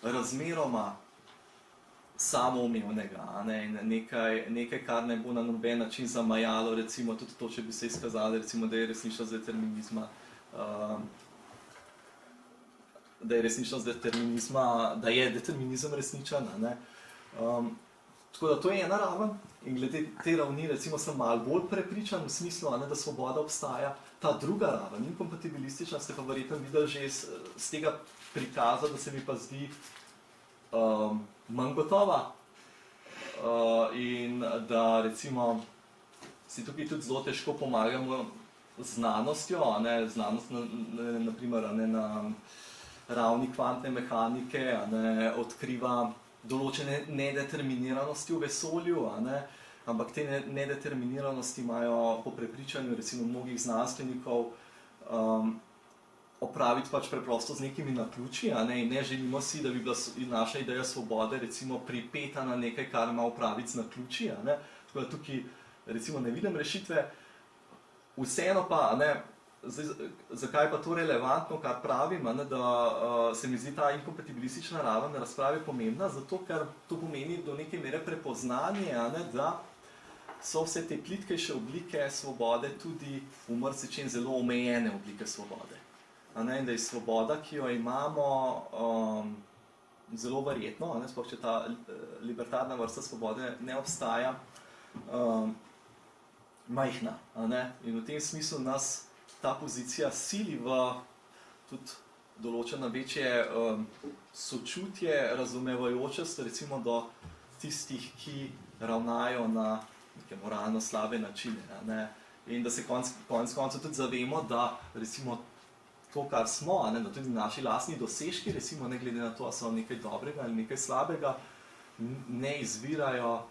razmeroma samoumevnega, nekaj, kar ne bo na noben način zamajalo, recimo tudi to, če bi se izkazali, recimo, da je resničnost determinizma, da je determinizem resničen. Tako da to je ena raven in glede te ravni recimo sem malo bolj prepričan v smislu, da svoboda obstaja. Ta druga raven, inkompatibilistična, ste pa verjetno videli že z tega prikaza, da se mi pa zdi manj gotova in da recimo si tukaj tudi zelo težko pomagamo z znanostjo, znanost naprimer na ravni kvantne mehanike odkriva določene nedeterminiranosti v vesolju, ampak te nedeterminiranosti imajo po prepričanju recimo mnogih znanstvenikov opraviti pač preprosto z nekimi naključji, in ne želimo si, da bi bila naša ideja svobode recimo pripeta na nekaj, kar ima opraviti z naključji. Tako da tukaj recimo ne vidim rešitve. Vseeno pa, zakaj pa to relevantno, kar pravim, da se mi zdi ta inkompatibilistična raven razprave pomembna, zato ker to pomeni do neke mere prepoznanje, da so vse te plitkejše oblike svobode tudi v marsičem zelo omejene oblike svobode. In da je svoboda, ki jo imamo, zelo verjetno, sploh če ta libertarna vrsta svobode ne obstaja, majhna. In v tem smislu nas ta pozicija sili v tudi določeno večje sočutje, razumevajočost recimo do tistih, ki ravnajo na neke moralno slabe načine. In da se konec koncev tudi zavemo, da recimo to, kar smo, da tudi naši lastni dosežki, recimo ne glede na to, ali so nekaj dobrega ali nekaj slabega, ne izvirajo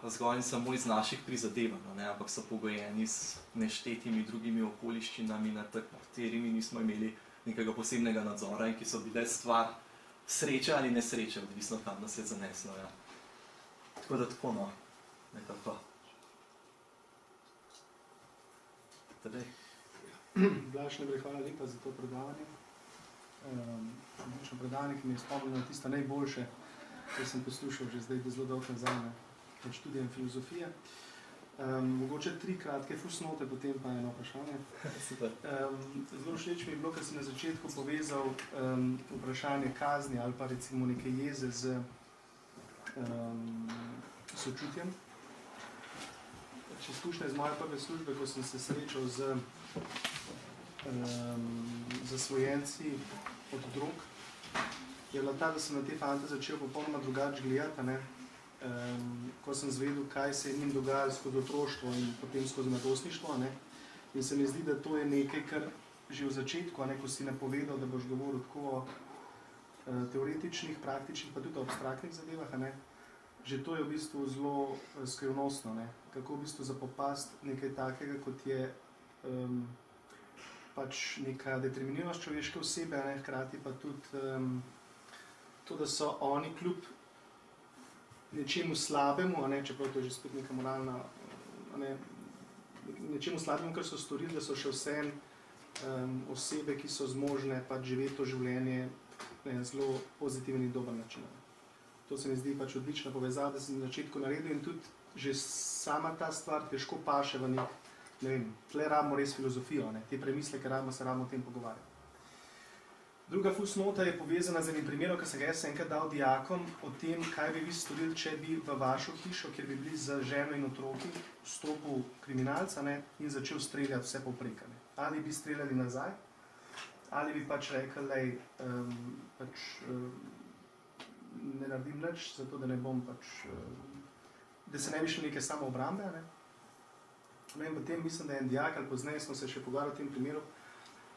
zgolj in samo iz naših prizadevanj, ampak so pogojeni s neštetimi drugimi okoliščinami, nad katerimi nismo imeli nekega posebnega nadzora in ki so bile stvar sreče ali nesreče, odvisno kam nas je zaneslo. Tako da tako, nekako. Blaž, najprej hvala lepa za to predavanje. odlično predavanje, ki mi je spomnil na tisto najboljše, kar sem poslušal že zdaj zelo dolgo nazaj, med študijem filozofije. Mogoče 3 kratke fusnote, potem pa eno vprašanje. Zelo všeč mi je bilo, ker si na začetku povezal vprašanje kazni ali pa recimo neke jeze z sočutjem. Izkušnja iz moje prve službe, ko sem se srečal z zasvojenci od drog, je bila ta, da sem na te fante začel popolnoma drugače gledati, ko sem zvedel, kaj se je njim dogajalo skozi otroštvo in potem skozi mladostništvo. In se mi zdi, da to je nekaj, kar že v začetku, ko si napovedal, da boš govoril tako o teoretičnih, praktičnih, pa tudi o abstraktnih zadevah, že to je v bistvu zelo skrivnostno, kako v bistvu zapopast nekaj takega, kot je pač neka determiniranost človeške osebe, hkrati pa tudi to, da so oni kljub nečemu slabemu, čeprav to je že spet neka moralna, nečemu slabemu, kar so storili, da so še vseeno osebe, ki so zmožne pač živeti to življenje na zelo pozitiven in dober način. To se mi zdi pač odlična povezava, da sem na začetku naredil in tudi že sama ta stvar težko paše v nek, ne vem, tle rabimo res filozofijo, te premisleke rabimo, se rabimo o tem pogovarjati. Druga fusnota je povezana z enim primerom, ki sem ga jaz enkrat dal dijakom o tem, kaj bi vi storili, če bi v vašo hišo, kjer bi bili z ženo in otroki, vstopil kriminalca in začel streljati vse povprek. Ali bi streljali nazaj, ali bi pač rekli, ne naredim nič, zato da ne bom pač, da se ne bi šli neke samoobrambe. In potem mislim, da je en dijak, ali pozneje smo se še pogovarjali o tem primeru,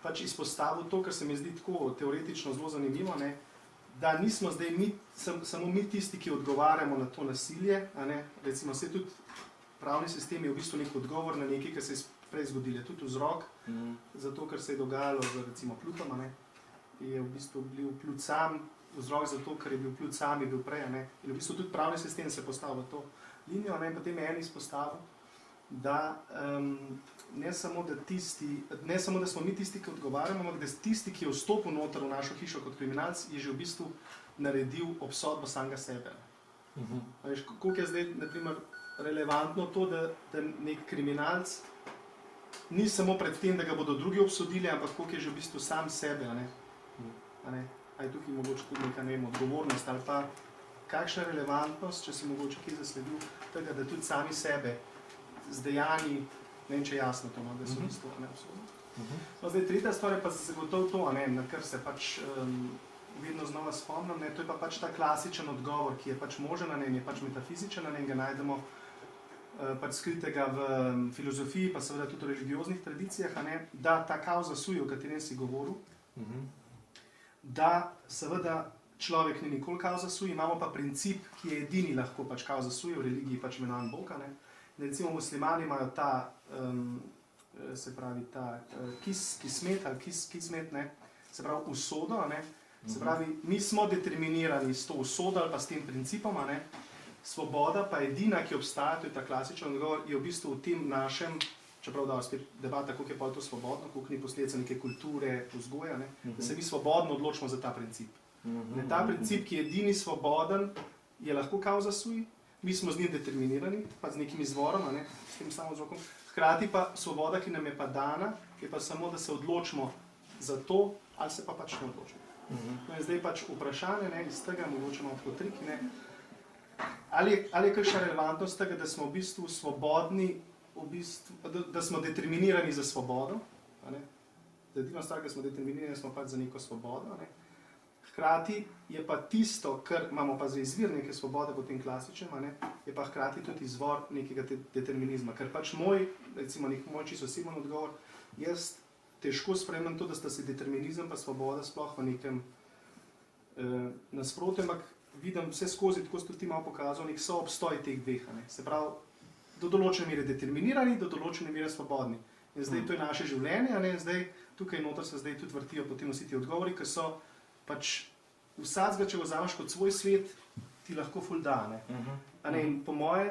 pač izpostavil to, kar se mi zdi tako teoretično zelo zanimivo, da nismo zdaj samo mi tisti, ki odgovarjamo na to nasilje, recimo vse tudi pravni sistem je v bistvu nek odgovor na nekaj, kar se je prej zgodilo, je tudi vzrok, zato kar se je dogajalo z recimo Plutom, je v bistvu bil Plut sam, vzrok zato, ker je bil Plut sam, je bil prej, in v bistvu tudi pravni sistem se postavil v to linijo, in potem je en izpostavil, da ne samo, da smo mi tisti, ki odgovarjamo, ampak da tisti, ki je vstopil noter v našo hišo kot kriminalc, je že v bistvu naredil obsodbo samega sebe. Veš, koliko je zdaj, naprimer, relevantno to, da nek kriminalc ni samo pred tem, da ga bodo drugi obsodili, ampak koliko je že v bistvu sam sebe, a je tukaj mogoče tudi neka, ne vem, odgovornost ali pa kakšna relevantnost, če si mogoče kje zasledil tega, da tudi sami sebe z dejanji, ne vem, če je jasno to, da so v bistvu neobsodni. Zdaj, tretja stvar je pa zagotovo to, na kar se pač vedno znova spomnim, to je pa pač ta klasičen odgovor, ki je pač možen, in je pač metafizičen, in ga najdemo pač skritega v filozofiji, pa seveda tudi v religioznih tradicijah, da ta kauza sui, o katerem si govoril, da seveda človek ni nikoli kauza sui, imamo pa princip, ki je edini lahko pač kauza sui, v religiji pač imenovan Bog. Recimo muslimani imajo ta, se pravi, ta kismet ali kismet, se pravi usodo, se pravi, mi smo determinirani s to usodo ali pa s tem principom, svoboda pa edina, ki obstaja, to je ta klasičen odgovor, je v bistvu v tem našem, čeprav da spet debata, koliko je pa to svobodno, koliko ni posledica neke kulture, vzgoja, da se mi svobodno odločimo za ta princip. Ta princip, ki je edini svoboden, je lahko kauza sui, mi smo z njim determinirani, pa z nekim izvorom, s tem samo vzrokom. Hkrati pa svoboda, ki nam je pa dana, je pa samo, da se odločimo za to, ali se pa pač ne odločimo. In zdaj pač vprašanje, iz tega mogoče malo tako triki, ali je kakšna relevantnost tega, da smo v bistvu svobodni, da smo determinirani za svobodo, da edina stvar, da smo determinirani, smo pač za neko svobodo, hkrati je pa tisto, kar imamo pa za izvir neke svobode po tem klasičnem, je pa hkrati tudi izvor nekega determinizma, ker pač recimo nek moj čisto oseben odgovor, jaz težko sprejemam to, da sta se determinizem pa svoboda sploh v nekem nasprotju, ampak vidim vse skozi, tako ste ti malo pokazal, nek soobstoj teh dveh, se pravi, do določene mere determinirani, do določene mere svobodni. In zdaj to je naše življenje, zdaj tukaj noter se zdaj tudi vrtijo potem vsi ti odgovori, ki so pač vsakega, če ga vzameš kot svoj svet, ti lahko ful da. In po moje,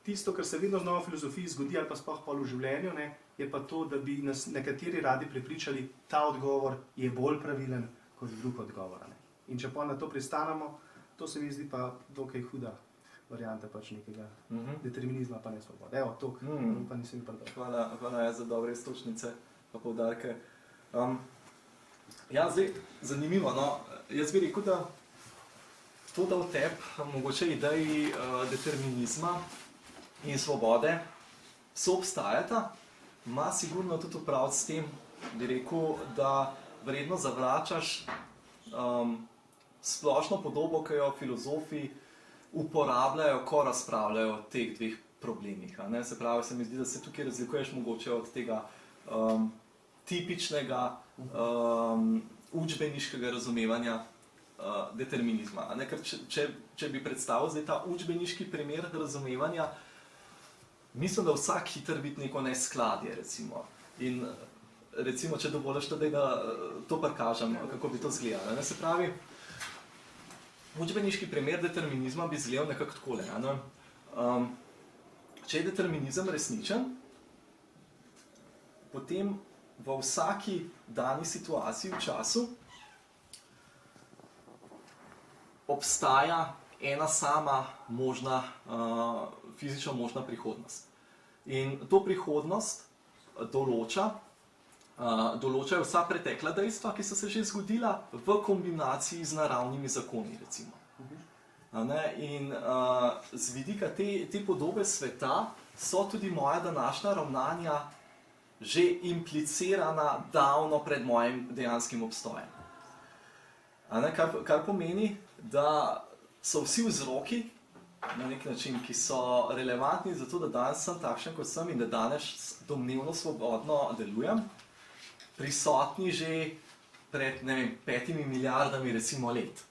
tisto, kar se vedno znova v filozofiji zgodi, ali pa sploh pol v življenju, je pa to, da bi nas nekateri radi prepričali, ta odgovor je bolj pravilen, kot drug odgovor. Ne. In če pa na to pristanemo, to se mi zdi pa dokaj huda varianta pač nekega determinizma, pa ne svobode. Evo, to pa nisem predal. Hvala za dobre istočnice pa poudarke. Ja, zdaj, zanimivo, no, jaz bi rekel, da to, da v tebi mogoče ideji determinizma in svobode soobstajata, ima sigurno tudi opraviti s tem, bi rekel, da vredno zavračaš splošno podobo, ki jo filozofi uporabljajo, ko razpravljajo o teh dveh problemih. Ne? Se pravi, se mi zdi, da se tukaj razlikuješ mogoče od tega tipičnega učbeniškega razumevanja determinizma. Ne? Ker če bi predstavil zdaj ta učbeniški primer razumevanja, mislim, da vsak hiter vidi neko neskladje, recimo. In recimo, če dovoliš, da to prikažem, kako bi to izgledalo. Ne? Se pravi, učbeniški primer determinizma bi izgledal nekako takole. Ne? Če je determinizem resničen, potem v vsaki dani situaciji v času obstaja ena sama možna, fizično možna prihodnost. In to prihodnost določajo vsa pretekla dejstva, ki so se že zgodila v kombinaciji z naravnimi zakoni, recimo. In z vidika te podobe sveta so tudi moja današnja ravnanja že implicirana davno pred mojim dejanskim obstojem. Kar pomeni, da so vsi vzroki, na nek način, ki so relevantni za to, da danes sem takšen, kot sem in da danes domnevno svobodno delujem, prisotni že pred, ne vem, 5 milijardami recimo let.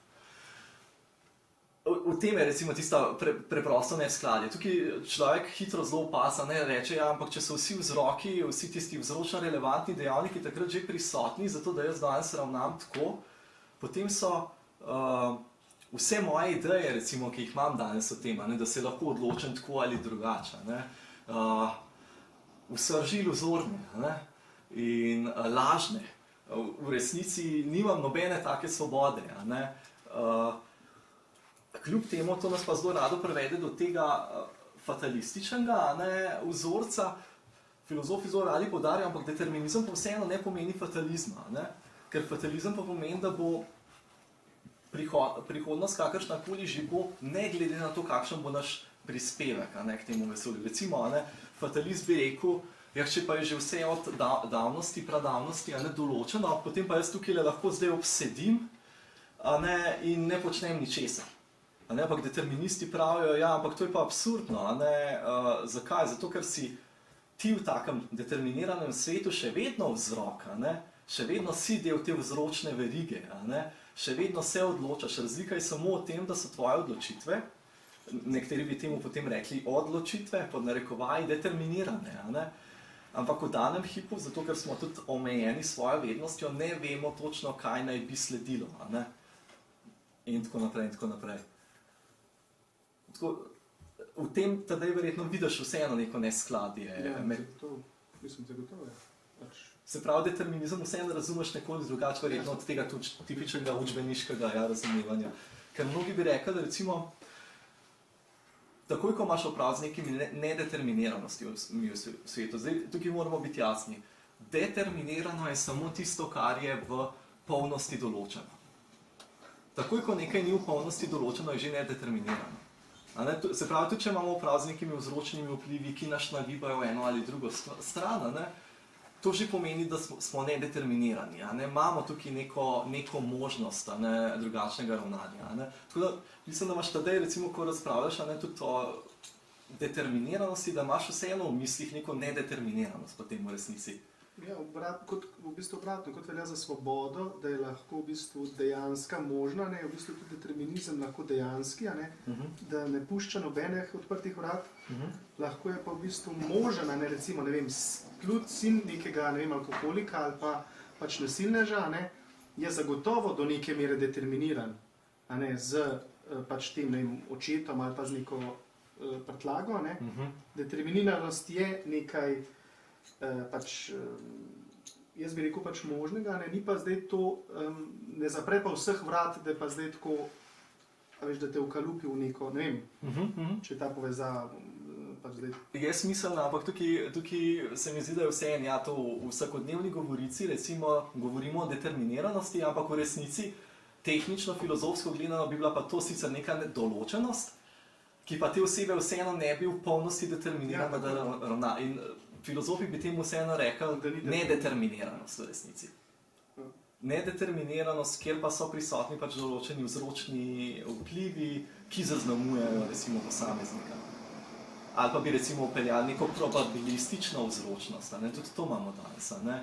V tem je recimo tista preprosto neskladje. Tukaj človek hitro zelo opasa, ne reče, ja, ampak če so vsi vzroki, vsi tisti vzročno relevantni dejavniki takrat že prisotni, zato da jaz danes ravnam tako, potem so vse moje ideje, recimo, ki jih imam danes o tem, ne, da se lahko odločim tako ali drugače, ne, v srži iluzorne, ne, in lažne. V resnici nimam nobene take svobode. Ne. Kljub temu, to nas pa zelo rado prevede do tega fatalističnega, ne, vzorca. Filozofi zelo radi poudarjajo, ampak determinizem pa vseeno ne pomeni fatalizma. Ne. Ker fatalizem pa pomeni, da bo prihodnost kakršnakoli že bo, ne glede na to, kakšen bo naš prispevek, ne, k temu vesolju. Recimo, ne, fatalist bi rekel, ja, če pa je že vse od davnosti, pradavnosti, ne, določeno, potem pa jaz tukaj lahko zdaj obsedim, ne, in ne počnem ničesar. Ampak deterministi pravijo, ja, ampak to je pa absurdno. Zakaj? Zato, ker si ti v takem determiniranem svetu še vedno vzrok, še vedno si del te vzročne verige, še vedno se odločaš. Razlika je samo v tem, da so tvoje odločitve, nekateri bi temu potem rekli odločitve, pod narekovaji determinirane. Ampak v danem hipu, zato ker smo tudi omejeni s svojo vednostjo, ne vemo točno, kaj naj bi sledilo. In tako naprej, in tako naprej. V tem tedaj verjetno vidiš vseeno neko neskladje. Ja, to mislim, zagotovo je. Se pravi, determinizem vseeno razumeš nekoliko drugače, verjetno od tega tipičnega učbeniškega razumevanja. Ker mnogi bi rekli, da recimo, takoj, ko imaš oprav z nekimi nedeterminiranosti v svetu, zdaj tukaj moramo biti jasni, determinirano je samo tisto, kar je v polnosti določeno. Takoj, ko nekaj ni v polnosti določeno, je že nedeterminirano. Se pravi, tudi če imamo oprav z nekimi vzročnimi vplivi, ki nas nagibajo v eno ali drugo stran, to že pomeni, da smo nedeterminirani. Imamo tukaj neko možnost drugačnega ravnanja. Tako da mislim, da imaš tedaj, recimo, ko razpravljaš tudi o determiniranosti, da imaš vseeno v mislih neko nedeterminiranost potem v resnici. Ja, v bistvu obratno, kot velja za svobodo, da je lahko v bistvu dejanska možna, je v bistvu tudi determinizem lahko dejanski, da ne pušča nobenih odprtih vrat, lahko je pa v bistvu možen, recimo, ne vem, sin nekega, ne vem, alkoholika ali pa pač nasilneža, je zagotovo do neke mere determiniran, z pač tem, ne vem, očetom ali pa z neko prtljago, Determiniranost je nekaj pač jaz bi rekel pač možnega, ne, ni pa zdaj to, ne zapre pa vseh vrat, da je pa zdaj tako, a veš, da te ukalupi v neko, ne vem, če je ta povezava pač zdaj. Je smiselno, ampak tukaj se mi zdi, da je vseeno, ja, to v vsakodnevni govorici, recimo, govorimo o determiniranosti, ampak v resnici, tehnično, filozofsko gledano, bi bila pa to sicer neka določenost, ki pa te osebe vseeno ne bi v polnosti determinirana, da ravna. In filozofi bi temu vseeno rekli nedeterminiranost v resnici. Nedeterminiranost, kjer pa so prisotni pač določeni vzročni vplivi, ki zaznamujejo recimo posameznika. Ali pa bi recimo upeljali neko probabilistično vzročnost, ne? Tudi to imamo danes. Ne?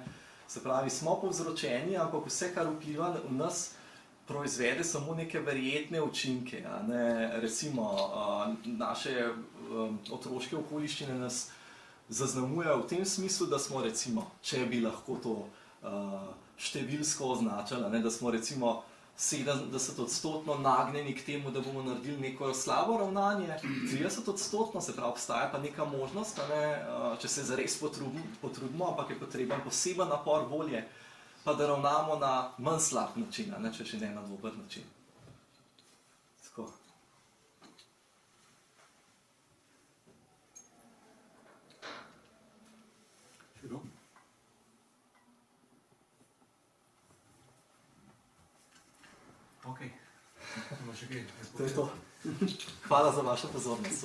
Se pravi, smo povzročeni, ampak vse, kar vpliva v nas, proizvede samo neke verjetne učinke. Ne? Recimo, naše otroške okoliščine nas zaznamujejo v tem smislu, da smo recimo, če bi lahko to številsko označili, ne? Da smo recimo 70% nagnjeni k temu, da bomo naredili neko slabo ravnanje, 30%, se pravi, obstaja pa neka možnost, ne? Če se zares potrudimo, ampak je potreben poseben napor volje, pa da ravnamo na manj slab način, ne? Če ne na dober način. Tako. Okay. To je to. Hvala za vašo pozornost.